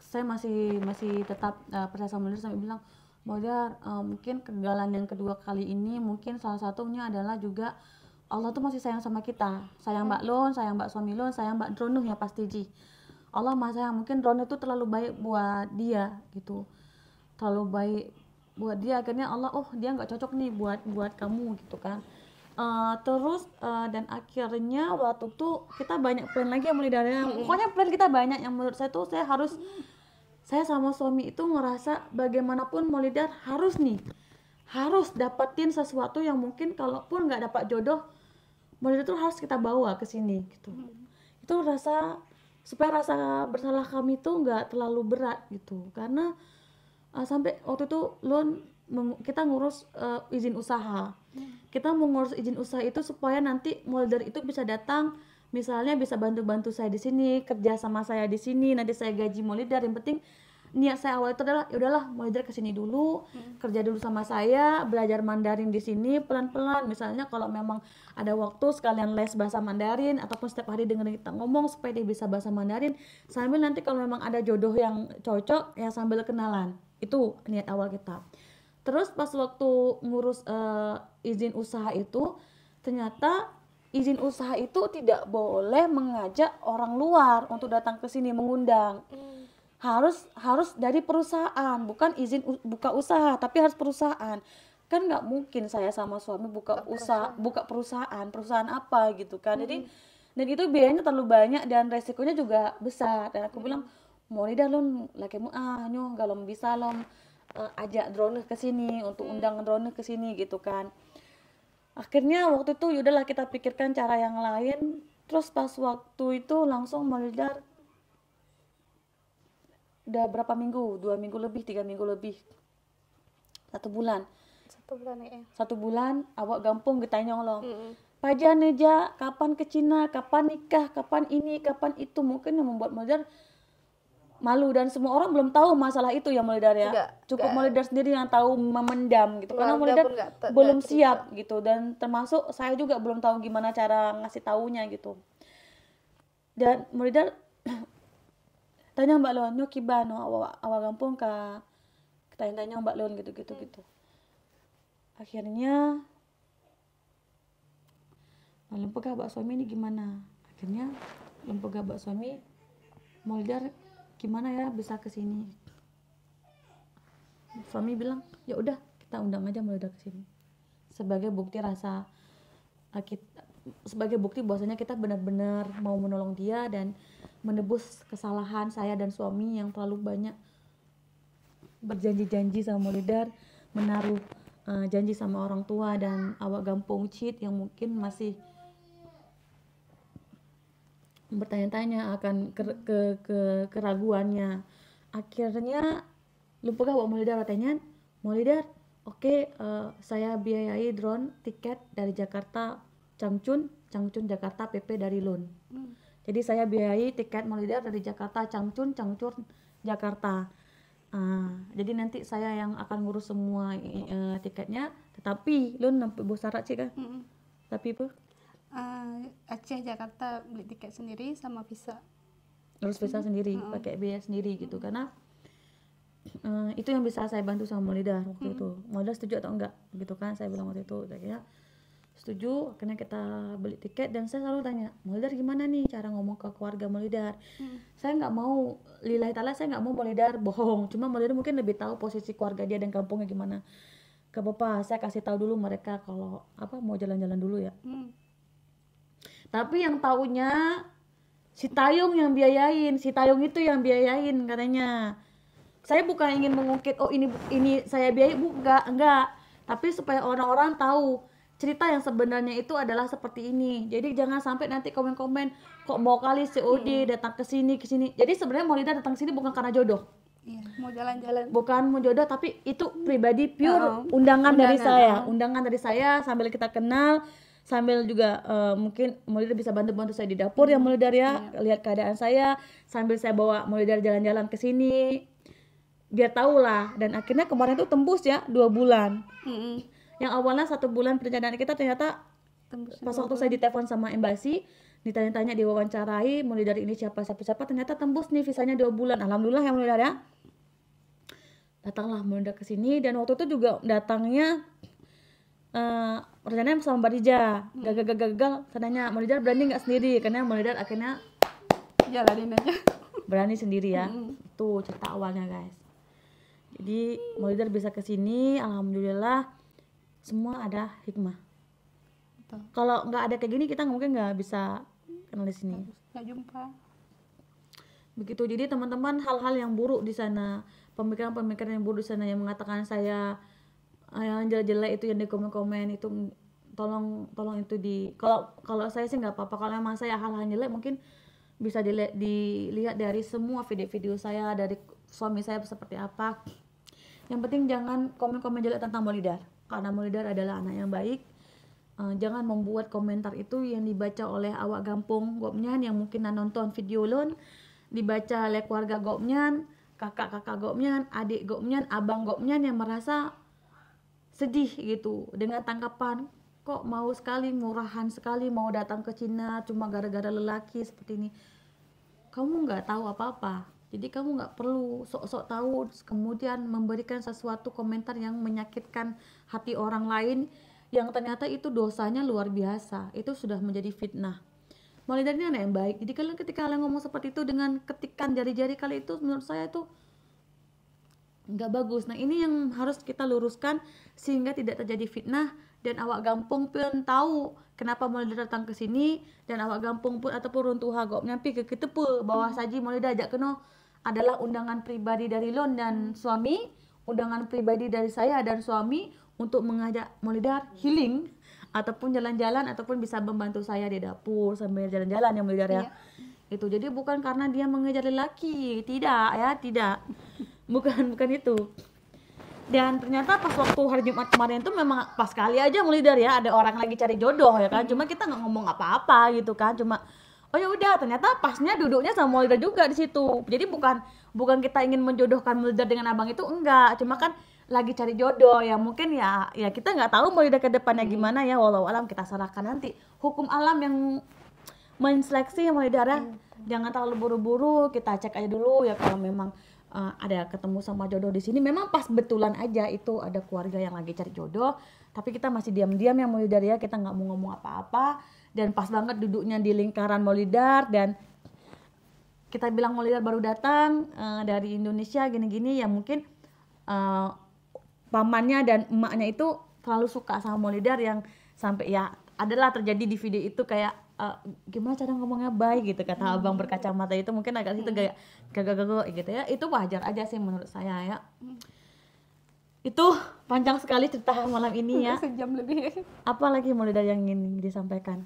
Saya masih tetap percaya sama Maulidar, sampai bilang Maulidar, mungkin kegagalan yang kedua kali ini mungkin salah satunya adalah juga Allah tuh masih sayang sama kita, sayang Mbak Lun, sayang Mbak suami Lun, sayang Mbak Dronuh ya pasti Ji. Allah masih sayang, mungkin Dronuh itu terlalu baik buat dia gitu, terlalu baik buat dia, akhirnya Allah dia nggak cocok nih buat kamu gitu kan. Dan akhirnya waktu itu kita banyak plan lagi yang mulai dari pokoknya plan kita banyak yang menurut saya tuh saya sama suami itu ngerasa bagaimanapun Maulidar harus dapetin sesuatu yang mungkin kalaupun nggak dapat jodoh, Maulidar itu harus kita bawa ke sini gitu. Itu supaya rasa bersalah kami tuh nggak terlalu berat gitu, karena sampai waktu itu kita ngurus izin usaha. Kita mau ngurus izin usaha itu supaya nanti Maulidar itu bisa datang, misalnya bisa bantu saya di sini, kerja sama saya di sini, nanti saya gaji Maulidar. Yang penting niat saya awal itu adalah ya udahlah Maulidar kesini dulu, kerja dulu sama saya, belajar Mandarin di sini pelan-pelan. Misalnya kalau memang ada waktu sekalian les bahasa Mandarin, ataupun setiap hari dengerin kita ngomong supaya dia bisa bahasa Mandarin, sambil nanti kalau memang ada jodoh yang cocok ya sambil kenalan. Itu niat awal kita. Terus pas waktu ngurus izin usaha itu, ternyata izin usaha itu tidak boleh mengajak orang luar untuk datang ke sini mengundang. Harus dari perusahaan, bukan izin buka usaha, tapi harus perusahaan. Kan nggak mungkin saya sama suami buka perusahaan apa gitu kan. Jadi dan itu biayanya terlalu banyak dan resikonya juga besar. Dan aku bilang Maulidar lon laki mu nyo galom bisa lom ajak drone ke sini untuk undang drone ke sini gitu kan. Akhirnya waktu itu yaudahlah kita pikirkan cara yang lain. Terus pas waktu itu langsung Maulidar udah berapa minggu, 2 minggu lebih, 3 minggu lebih, 1 bulan ya. 1 bulan awak gampung ditanya lo Paja Neja kapan ke Cina, kapan nikah, kapan ini, kapan itu. Mungkin yang membuat Maulidar malu dan semua orang belum tahu masalah itu ya Maulidar ya. Cukup Maulidar sendiri yang tahu memendam gitu, karena Maulidar belum siap gitu, dan termasuk saya juga belum tahu gimana cara ngasih taunya gitu. Dan Maulidar tanya Mbak Lon, nyo kibano awak gampung ka tanya Mbak Lon gitu. Akhirnya lempegah Mbak suami ini gimana? Akhirnya lempegah Mbak suami Maulidar gimana ya bisa ke sini. Suami bilang, "Ya udah, kita undang aja Maulidar ke sini." Sebagai bukti sebagai bukti bahwasanya kita benar-benar mau menolong dia dan menebus kesalahan saya dan suami yang terlalu banyak berjanji-janji sama Maulidar, menaruh janji sama orang tua dan awak gampung Cid yang mungkin masih bertanya-tanya akan keraguannya. Akhirnya lupa awak Maulidar katanya, Maulidar, oke, saya biayai drone tiket dari Jakarta Changchun Jakarta, PP dari Lun. Jadi saya biayai tiket Maulidar dari Jakarta Changchun Jakarta. Jadi nanti saya yang akan ngurus semua tiketnya, Tetapi lu nampak bos syarat sih kan? Tapi apa? Aceh Jakarta beli tiket sendiri sama visa. Harus visa sendiri, pakai biaya sendiri gitu. Karena itu yang bisa saya bantu sama Maulida waktu itu. Maulida setuju atau enggak gitu kan? Saya bilang waktu itu kayaknya setuju. Akhirnya kita beli tiket dan saya selalu tanya, Maulida gimana nih cara ngomong ke keluarga Maulida? Saya nggak mau, lillahi ta'ala saya nggak mau Maulida bohong. Cuma Maulida mungkin lebih tahu posisi keluarga dia dan kampungnya gimana. Gak apa-apa, saya kasih tahu dulu mereka kalau apa mau jalan-jalan dulu ya. Tapi yang taunya si Tayung yang biayain, si Tayung itu yang biayain katanya. Saya bukan ingin mengungkit oh ini saya biayai, enggak. Tapi supaya orang-orang tahu cerita yang sebenarnya itu adalah seperti ini. Jadi jangan sampai nanti komen-komen kok mau kali COD datang ke sini. Jadi sebenarnya Maulida datang ke sini bukan karena jodoh. Iya, mau jalan-jalan. Bukan mau jodoh, tapi itu pribadi pure undangan dari saya. Undangan dari saya sambil kita kenal, sambil juga mungkin Maulida bisa bantu-bantu saya di dapur ya Maulida ya, lihat keadaan saya, sambil saya bawa Maulida jalan-jalan ke sini. Biar tahu lah. Dan akhirnya kemarin tuh tembus ya 2 bulan. Yang awalnya 1 bulan perjalanan kita ternyata tembus pas waktu saya ditelepon sama embasi, ditanya-tanya, diwawancarai Maulida ini siapa ternyata tembus nih visanya 2 bulan. Alhamdulillah ya Maulida ya. Datanglah Maulida ke sini dan waktu itu juga datangnya rencananya sama Mbak Dija. Gagal. Tanyanya Maulida berani nggak sendiri? Karena Maulida akhirnya jalanin aja. Berani sendiri ya. Itu cerita awalnya guys. Jadi Maulida bisa ke sini, alhamdulillah semua ada hikmah. Kalau nggak ada kayak gini kita mungkin nggak bisa kenal di sini. Nggak jumpa. Begitu. Jadi teman-teman, hal-hal yang buruk di sana, pemikiran-pemikiran yang buruk di sana yang mengatakan saya yang jelek-jelek itu yang di komen-komen itu tolong itu kalau saya sih nggak apa-apa. Kalau memang saya hal-hal jelek mungkin bisa dilihat dari semua video-video saya, dari suami saya seperti apa. Yang penting jangan komen-komen jelek tentang Maulida, karena Maulida adalah anak yang baik. Jangan membuat komentar itu yang dibaca oleh awak kampung Gopnyan yang mungkin nonton video lon, dibaca oleh keluarga Gopnyan, kakak-kakak Gopnyan, adik Gopnyan, abang Gopnyan yang merasa sedih gitu dengan tanggapan kok mau sekali, murahan sekali mau datang ke Cina cuma gara-gara lelaki seperti ini. Kamu nggak tahu apa-apa, jadi kamu nggak perlu sok-sok tahu kemudian memberikan sesuatu komentar yang menyakitkan hati orang lain yang ternyata itu dosanya luar biasa. Itu sudah menjadi fitnah. Maulida ini anak yang baik, jadi kalian ketika kalian ngomong seperti itu dengan ketikan jari-jari kalian itu menurut saya itu nggak bagus. Nah ini yang harus kita luruskan sehingga tidak terjadi fitnah dan awak kampung pun tahu kenapa Maulida datang ke sini, dan awak kampung pun ataupun runtuha gop nyampi ke kita pun bahwa saji Maulida ajak kena adalah undangan pribadi dari Lon dan suami, undangan pribadi dari saya dan suami untuk mengajak Maulida healing ataupun jalan-jalan ataupun bisa membantu saya di dapur sambil jalan-jalan ya Maulida ya. Itu jadi bukan karena dia mengejar lelaki, tidak. Bukan itu. Dan ternyata pas waktu hari Jumat kemarin itu memang pas kali aja Maulida ya, ada orang lagi cari jodoh ya kan. Cuma kita nggak ngomong apa-apa gitu kan, cuma oh ya udah, ternyata pasnya duduknya sama Maulida juga di situ. Jadi bukan kita ingin menjodohkan Maulida dengan abang itu, enggak, cuma kan lagi cari jodoh ya, mungkin ya kita nggak tahu Maulida ke depannya gimana ya, walau alam kita serahkan nanti hukum alam yang menseleksi Maulida ya. Jangan terlalu buru-buru, kita cek aja dulu ya kalau memang ada ketemu sama jodoh di sini. Memang pas betulan aja itu ada keluarga yang lagi cari jodoh, tapi kita masih diam-diam ya Maulida ya, kita nggak mau ngomong apa-apa. Dan pas banget duduknya di lingkaran Maulida, dan kita bilang Maulida baru datang dari Indonesia gini-gini ya, mungkin pamannya dan emaknya itu terlalu suka sama Maulida yang sampai ya adalah terjadi di video itu kayak gimana cara ngomongnya baik gitu, kata abang berkacamata itu mungkin agak situ kayak gagak gitu ya. Itu wajar aja sih menurut saya ya. Itu panjang sekali cerita malam ini ya. Sejam lebih. Apa lagi Maulida yang ingin disampaikan?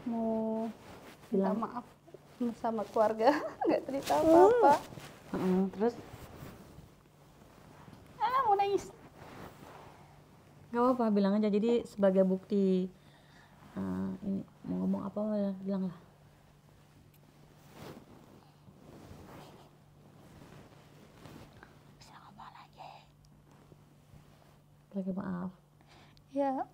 Mau minta Bilang. maaf sama keluarga, nggak cerita apa-apa. Terus Mau nangis. gak apa-apa, bilang aja. Jadi sebagai bukti ini mau ngomong apa ya, bilang lah. lagi maaf. Ya.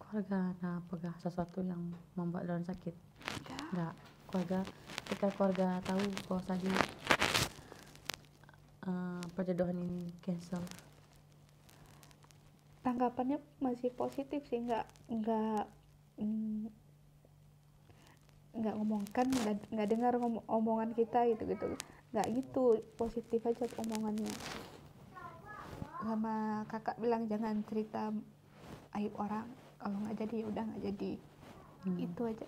Keluarga ada pegah sesuatu yang membuat Dron sakit? Enggak. Keluarga, ketika keluarga tahu bahwa tadi perjodohan ini cancel, Tanggapannya masih positif sih, nggak ngomongkan, nggak dengar omongan kita gitu, nggak gitu, positif aja omongannya. Sama kakak bilang jangan cerita aib orang, kalau nggak jadi ya udah nggak jadi. Itu aja.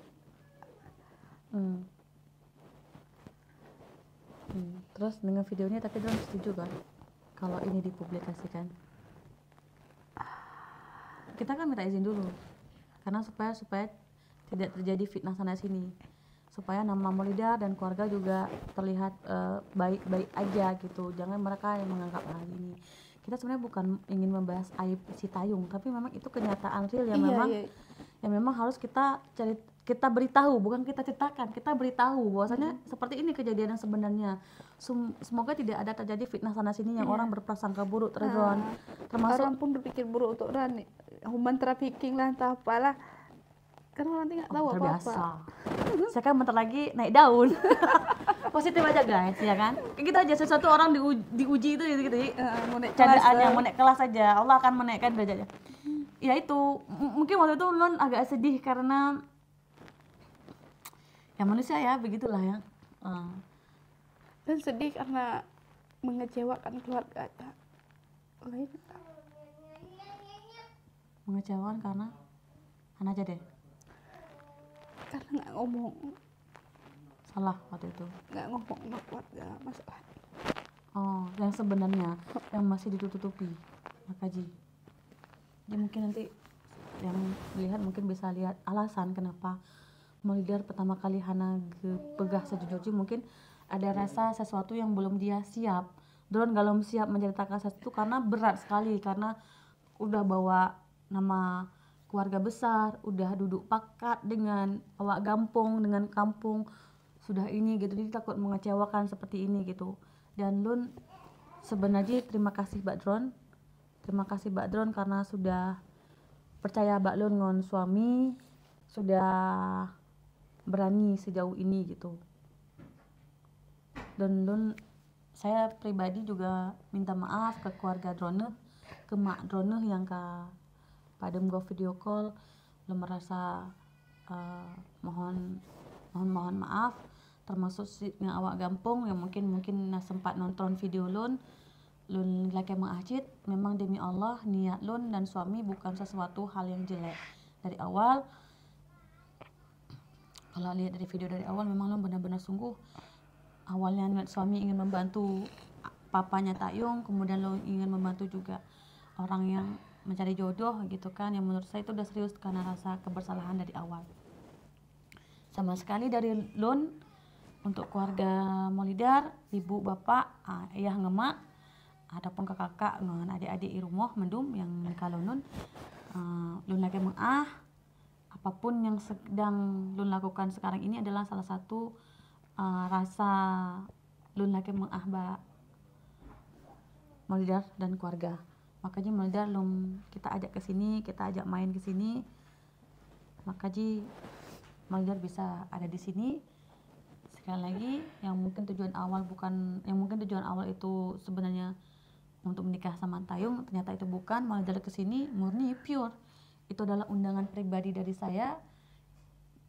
Terus dengan videonya tapi Dron setuju kan kalau ini dipublikasikan? Kita kan minta izin dulu karena supaya tidak terjadi fitnah sana sini, supaya nama Maulida dan keluarga juga terlihat baik-baik aja gitu. Jangan mereka yang menganggap hal ini. Kita sebenarnya bukan ingin membahas aib si Tayung, tapi memang itu kenyataan real yang memang harus kita beritahu, bukan kita ceritakan, kita beritahu bahwasanya seperti ini kejadian yang sebenarnya. Semoga tidak ada terjadi fitnah sana sini yang orang berprasangka buruk terhadap termasuk orang pun berpikir buruk untuk Ran, human trafficking lah entah apalah, kan orang nanti nggak tahu apa-apa. Saya kan bentar lagi naik daun. Positif aja guys, ya kan? Kayak gitu aja, sesuatu orang diuji itu gitu. Candaannya mau naik kelas aja, Allah akan menaikkan derajatnya. Ya itu, mungkin waktu itu Lon agak sedih karena ya manusia ya, begitulah ya. Dan sedih karena mengecewakan keluarga lain. Mengecewakan karena aja deh. Karena nggak ngomong. Salah waktu itu. Nggak ngomong sama keluarga masalah. Oh, yang sebenarnya yang masih ditutupi, Makaji. Jadi mungkin nanti yang lihat mungkin bisa lihat alasan kenapa Maulidar pertama kali Hana pegah sejujurnya, mungkin ada rasa sesuatu yang belum dia siap. Dron belum siap menceritakan sesuatu karena berat sekali, karena udah bawa nama keluarga besar, udah duduk pakat dengan awak gampong, dengan kampung, sudah ini gitu, jadi takut mengecewakan seperti ini gitu. Dan Lun sebenarnya terima kasih Mbak Dron karena sudah percaya Mbak Lun ngon suami, sudah berani sejauh ini gitu. Dan Lun, saya pribadi juga minta maaf ke keluarga Droneh, ke mak Droneh yang pada go video call belum merasa mohon maaf, termasuk yang awak gampong yang mungkin sempat nonton video Lun laki mengahcit. Memang demi Allah niat Lun dan suami bukan sesuatu hal yang jelek dari awal. Kalau lihat dari video dari awal memang Lun benar-benar sungguh awalnya niat suami ingin membantu papanya Tayung, kemudian Lun ingin membantu juga orang yang mencari jodoh gitu kan, yang menurut saya itu udah serius karena rasa kebersalahan dari awal. Sama sekali dari Lun untuk keluarga Maulidar, ibu, bapak, ayah, ngemak, ataupun ke kakak, adik-adik rumah mendum yang kalau Lun lagi mengah, apapun yang sedang Lun lakukan sekarang ini adalah salah satu rasa Lun lagi mengah Mbak Maulidar dan keluarga. Makanya Maulidar kita ajak ke sini, kita ajak main ke sini. Makanya Maulidar bisa ada di sini. Sekali lagi, yang mungkin tujuan awal itu sebenarnya untuk menikah sama Tayung, ternyata itu bukan. Maulidar ke sini murni pure. Itu adalah undangan pribadi dari saya,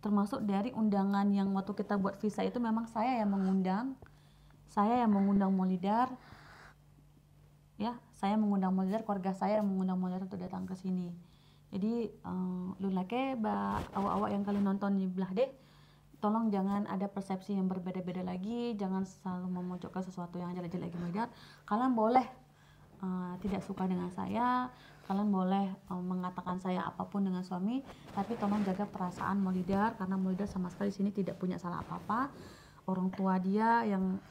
termasuk dari undangan yang waktu kita buat visa itu memang saya yang mengundang Maulidar. Ya, saya mengundang Maulidar, keluarga saya yang mengundang Maulidar untuk datang ke sini. Jadi Lun lake awak-awak yang kalian nonton di belah deh, tolong jangan ada persepsi yang berbeda-beda lagi, jangan selalu memojokkan sesuatu yang jelek-jelek lagi Maulidar. Kalian boleh tidak suka dengan saya, kalian boleh mengatakan saya apapun dengan suami, tapi tolong jaga perasaan Maulidar, karena Maulidar sama sekali di sini tidak punya salah apa-apa. Orang tua dia yang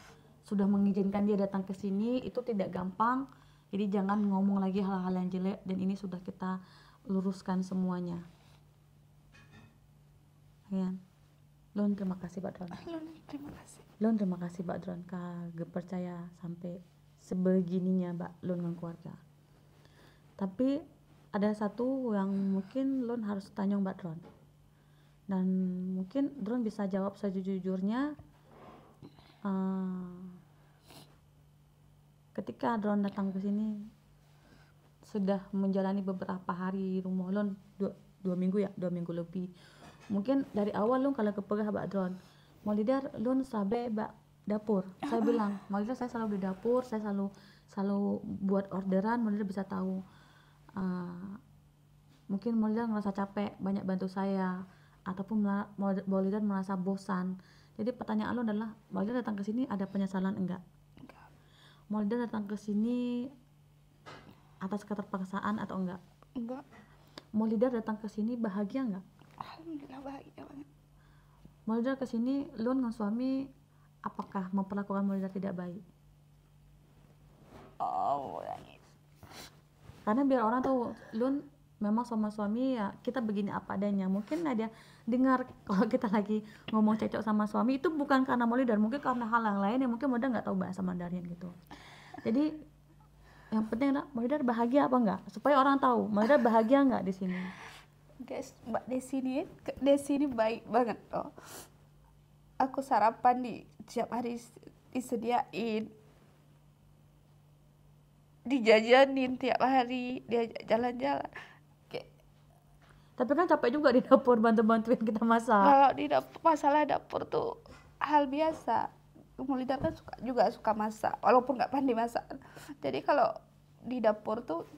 sudah mengizinkan dia datang ke sini itu tidak gampang, jadi jangan ngomong lagi hal-hal yang jelek, dan ini sudah kita luruskan semuanya. Ya. Lon terima kasih Pak Dron. Terima kasih. Lon terima kasih Pak Dron kagak percaya sampai sebegininya Mbak Lon dengan keluarga. Tapi ada satu yang mungkin Lon harus tanya Mbak Dron, dan mungkin Dron bisa jawab sejujurnya. Ketika Dron datang ke sini sudah menjalani beberapa hari rumah Lon, 2 minggu ya, 2 minggu lebih. Mungkin dari awal Lon kalau kepegah Mbak Dron, Maulidar Lon sabe Mbak dapur. Saya bilang, Maulidar saya selalu di dapur, saya selalu buat orderan, Maulidar bisa tahu. Mungkin Maulidar merasa capek banyak bantu saya, ataupun Maulidar merasa bosan. Jadi pertanyaan Lon adalah, Maulidar datang ke sini ada penyesalan enggak? Maulidar datang ke sini atas keterpaksaan atau enggak? Enggak. Maulidar datang ke sini bahagia enggak? Alhamdulillah bahagia banget. Maulidar ke sini Lun dengan suami apakah memperlakukan Maulidar tidak baik? Oh, nangis. Karena biar orang tahu Lun memang sama suami ya kita begini apa adanya. Mungkin ada dengar kalau kita lagi ngomong cecok sama suami itu bukan karena Maulidar, mungkin karena hal yang lain yang mungkin Maulidar nggak tahu bahasa Mandarin gitu. Jadi yang penting adalah Maulidar bahagia apa enggak, supaya orang tahu Maulidar bahagia enggak di sini. Guys, Mbak Desi ini baik banget loh. Aku sarapan tiap hari disediain, dijajanin tiap hari, diajak jalan-jalan. Tapi kan capek juga di dapur bantuin kita masak. Kalau di masalah dapur tuh hal biasa. Maulidar kan suka masak, walaupun nggak pandai masak. Jadi kalau di dapur tuh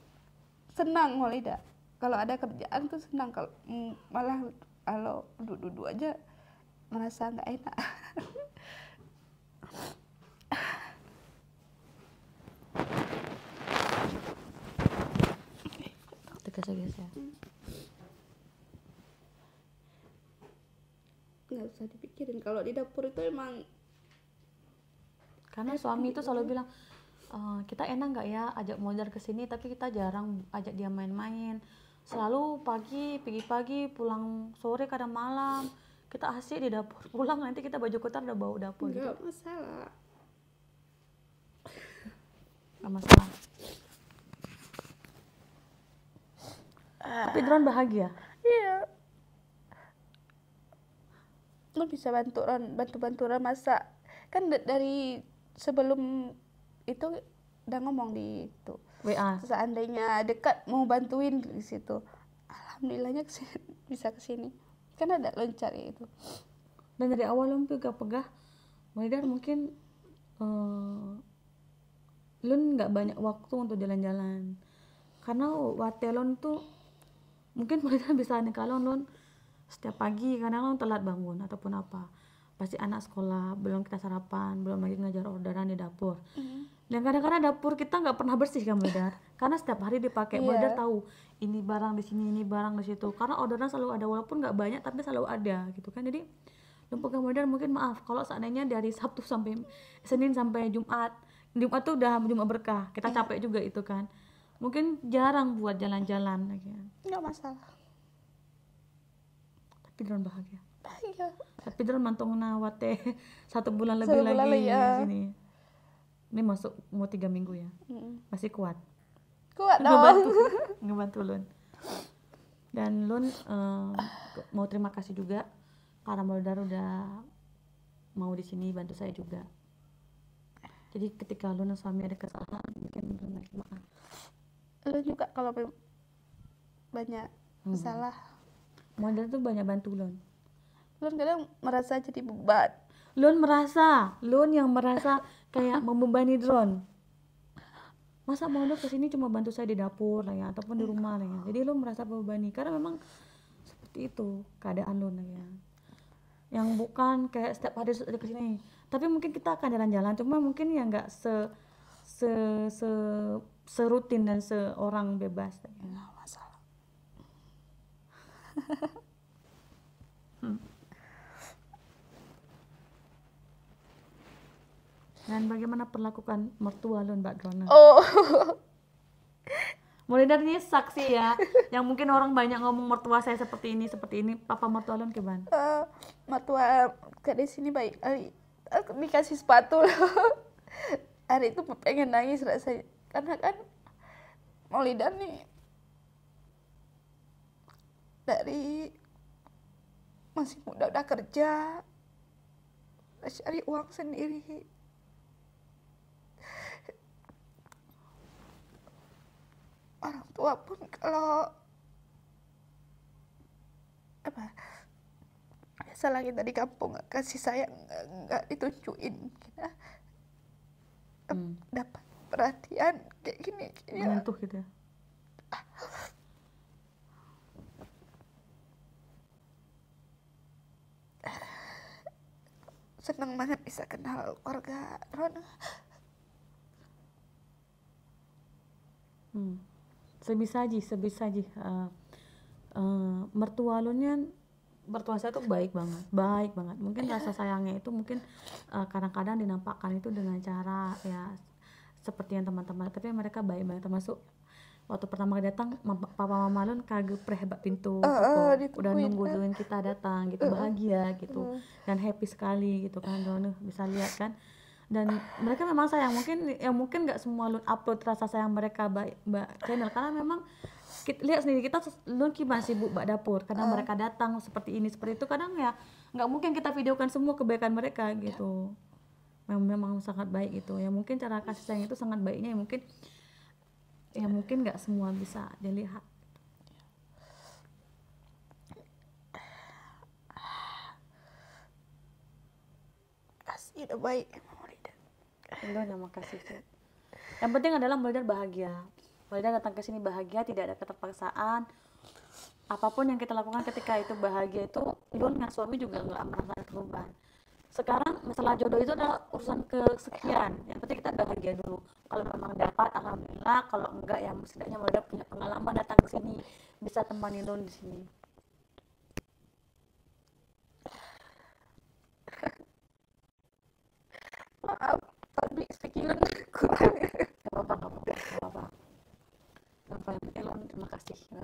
senang Maulidar. Kalau ada kerjaan tuh senang, kalau malah kalau duduk-duduk aja merasa nggak enak. Tegas ya. Nggak usah dipikirin, kalau di dapur itu emang karena suami itu selalu bilang kita enak nggak ya ajak Maulidar ke sini, tapi kita jarang ajak dia main-main. Selalu pagi pulang sore kadang malam, kita asik di dapur, pulang nanti kita baju kotor udah bau dapur. nggak gitu. masalah. Nggak masalah. Tapi Dron bahagia. Iya. Lo bisa bantu Ron masak. Kan dari sebelum itu udah ngomong di itu. WA. Seandainya dekat mau bantuin di situ. Alhamdulillahnya bisa kesini. Kan ada loncat itu. Dan dari awal Lun pegah Maulidar mungkin Lun nggak banyak waktu untuk jalan-jalan. Karena Watelon tuh mungkin Maulidar bisa nih kalau Lun setiap pagi karena Lun telat bangun ataupun apa. Pasti anak sekolah, belum kita sarapan, belum lagi ngajar orderan di dapur. Dan kadang-kadang dapur kita nggak pernah bersih kan Maulidar, karena setiap hari dipakai. Maulidar tahu ini barang di sini, ini barang di situ, karena orderan selalu ada, walaupun nggak banyak tapi selalu ada gitu kan. Jadi pegang Maulidar mungkin maaf kalau seandainya dari Sabtu sampai Senin sampai Jumat tuh udah Jumat berkah, kita capek juga itu kan, mungkin jarang buat jalan-jalan lagi. Nggak masalah. Tapi Dron bahagia. Bahagia. Tapi Dron mantong nawate 1 bulan lebih lagi di sini. Ini masuk mau 3 minggu ya. Masih kuat. Kuat dong. Ngebantu Lun. Dan Lun mau terima kasih juga karena Maulidar udah mau di sini bantu saya juga. Jadi ketika Lun dan suami ada kesalahan mungkin Lun lagi maaf. Lu juga kalau banyak salah. Maulidar tuh banyak bantu Lun. Lun kadang merasa jadi beban. Lun yang merasa kayak membebani Dron. Masa Maulidar kesini cuma bantu saya di dapur lah ya, ataupun di rumah lah ya. Jadi Lun merasa membebani karena memang seperti itu keadaan Lun lah ya. Yang bukan kayak setiap hari kesini. Tapi mungkin kita akan jalan-jalan, cuma mungkin ya nggak serutin dan seorang bebas. Nggak masalah. Dan bagaimana perlakukan mertua lo Mbak Drona? Oh. Mulai dari ini saksi ya, yang mungkin orang banyak ngomong mertua saya seperti ini, papa mertua lo gimana? Mertua ke di sini baik kali. Aku dikasih sepatu loh. Hari itu pengen nangis rasanya. Karena kan Maulida nih dari masih muda udah kerja, udah cari uang sendiri. Orang tua pun kalau apa salah kita di kampung kasih sayang nggak ditunjukin, kita dapat perhatian kayak gini ya. Menyentuh gitu ya. Senang banget bisa kenal keluarga Rona. Sebisa aja mertua lo nya, mertua saya tuh baik banget. Mungkin rasa sayangnya itu mungkin kadang-kadang dinampakkan itu dengan cara ya seperti yang teman-teman, tapi mereka baik banget. Termasuk waktu pertama kali datang, papa mama Lun kagak hebat pintu udah nungguin kita datang gitu, bahagia gitu dan happy sekali gitu kan. Lun bisa lihat kan, dan mereka memang sayang. Mungkin nggak semua Lun upload rasa sayang mereka mbak channel, karena memang kita lihat sendiri, kita Lun masih sibuk mbak dapur, kadang mereka datang seperti ini seperti itu, kadang ya nggak mungkin kita videokan semua kebaikan mereka gitu. Memang sangat baik gitu ya, mungkin cara kasih sayang itu sangat baiknya ya mungkin nggak semua bisa dilihat. Kasih udah baik. Terima kasih. Yang penting adalah Maulida bahagia. Maulida datang ke sini bahagia, tidak ada keterpaksaan. Apapun yang kita lakukan ketika itu bahagia, itu Lun dengan suami juga nggak merasa perubahan. Sekarang masalah jodoh itu adalah urusan kesekian. Yang penting kita bahagia dulu. Kalau memang dapat, alhamdulillah. Kalau enggak, ya setidaknya Maulida punya pengalaman datang ke sini, bisa temani Lun di sini. Maaf, tapi speaking kurang. Gak apa-apa. Lun, terima kasih ya.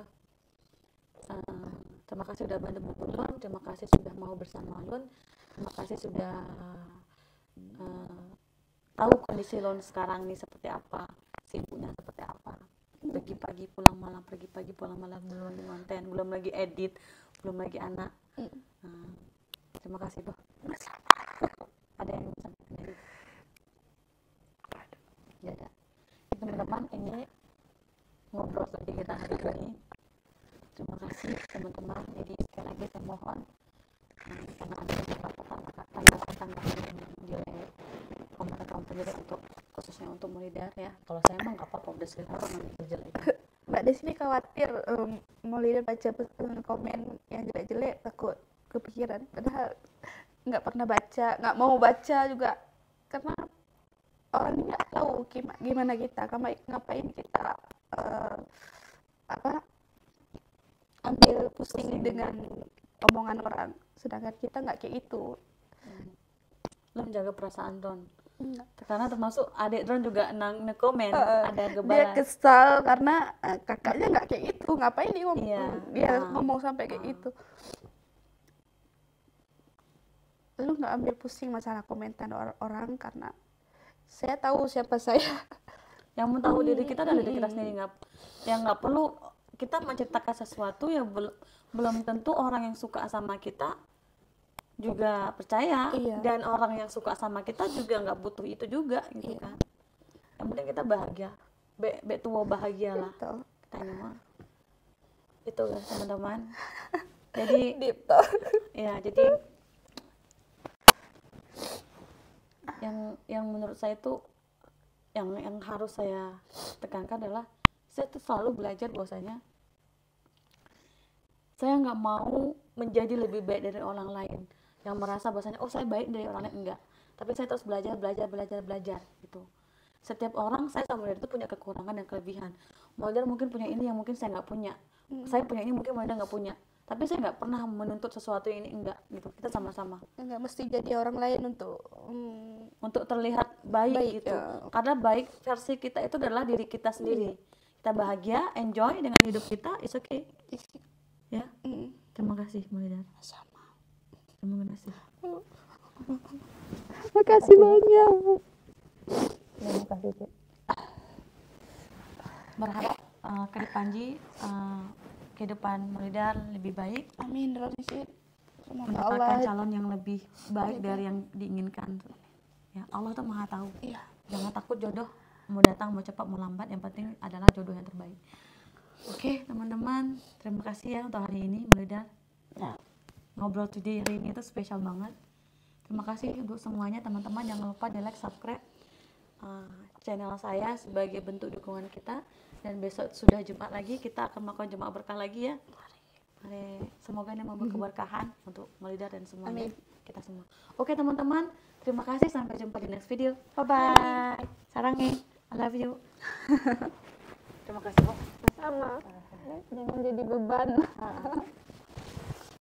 Terima kasih sudah bantu Lun, terima kasih sudah mau bersama Lun, terima kasih sudah tahu kondisi Lun sekarang nih seperti apa, sibuknya seperti apa, pergi pagi pulang malam, belum lagi konten, belum lagi edit, belum lagi anak. Terima kasih Boh. Ada yang bisa sendiri? Ya, teman-teman, ini ngobrol saja kita hari ini. Terima kasih teman-teman. Jadi sekali lagi saya mohon, karena ada beberapa tanggapan di komentar juga untuk khususnya untuk Maulida ya. Kalau saya emang nggak apa-apa, udah sering orang yang jelek. Mbak Des ini khawatir Maulida baca komen yang jelek-jelek, takut kepikiran. Padahal nggak pernah baca, nggak mau baca juga, karena orang nggak tahu gimana kita, ngapain kita ambil pusing dengan omongan orang, sedangkan kita nggak kayak itu. Lo menjaga perasaan Don. Karena termasuk adik Don juga komen, ada kebalas. Dia kesal karena kakaknya nggak kayak itu, ngapain dia ngomong, ngomong sampai kayak gitu. Lu nggak ambil pusing masalah komentar orang, karena saya tahu siapa saya. Yang mau tahu diri kita adalah diri kita sendiri. Nggak perlu kita menceritakan sesuatu yang belum tentu orang yang suka sama kita juga percaya. Dan orang yang suka sama kita juga nggak butuh itu juga gitu kan. Yang penting kita bahagia, tua bahagia lah. Kita ini mah itu ya teman-teman. Jadi ya, jadi yang menurut saya itu yang harus saya tekankan adalah saya tuh selalu belajar bahwasanya saya nggak mau menjadi lebih baik dari orang lain, yang merasa bahwasanya saya baik dari orang lain, enggak. Tapi saya terus belajar gitu. Setiap orang, saya sama Mulida itu punya kekurangan dan kelebihan. Mulida mungkin punya ini yang mungkin saya nggak punya, saya punya ini mungkin Mulida nggak punya, tapi saya nggak pernah menuntut sesuatu ini, enggak gitu. Kita sama-sama nggak mesti jadi orang lain untuk terlihat baik gitu ya. Karena baik versi kita itu adalah diri kita sendiri. Kita bahagia, enjoy dengan hidup kita, it's okay ya. Terima kasih Mulida. Sama. Terima kasih. Makasih banyak. Terima kasih Cik. Berharap ke depan kehidupan Mulida lebih baik, Amin. Rosi. Semoga mendapatkan Allah. calon yang lebih baik dari yang diinginkan ya. Allah tuh maha tahu. Iya. Jangan takut jodoh mau datang mau cepat mau lambat, yang penting adalah jodoh yang terbaik. Oke teman-teman, terima kasih ya untuk hari ini Mulida. Ngobrol today hari ini itu spesial banget. Terima kasih untuk semuanya teman-teman, jangan lupa di like, subscribe channel saya sebagai bentuk dukungan kita. Dan besok sudah Jumat lagi, kita akan melakukan Jumat berkah lagi ya. Mari, semoga ini membawa keberkahan untuk Mulida dan semuanya. Amin. Kita semua. Oke teman-teman, terima kasih, sampai jumpa di next video. Bye bye. Sarangi, I love you. Terima kasih, Bu. Sama. Jangan jadi beban.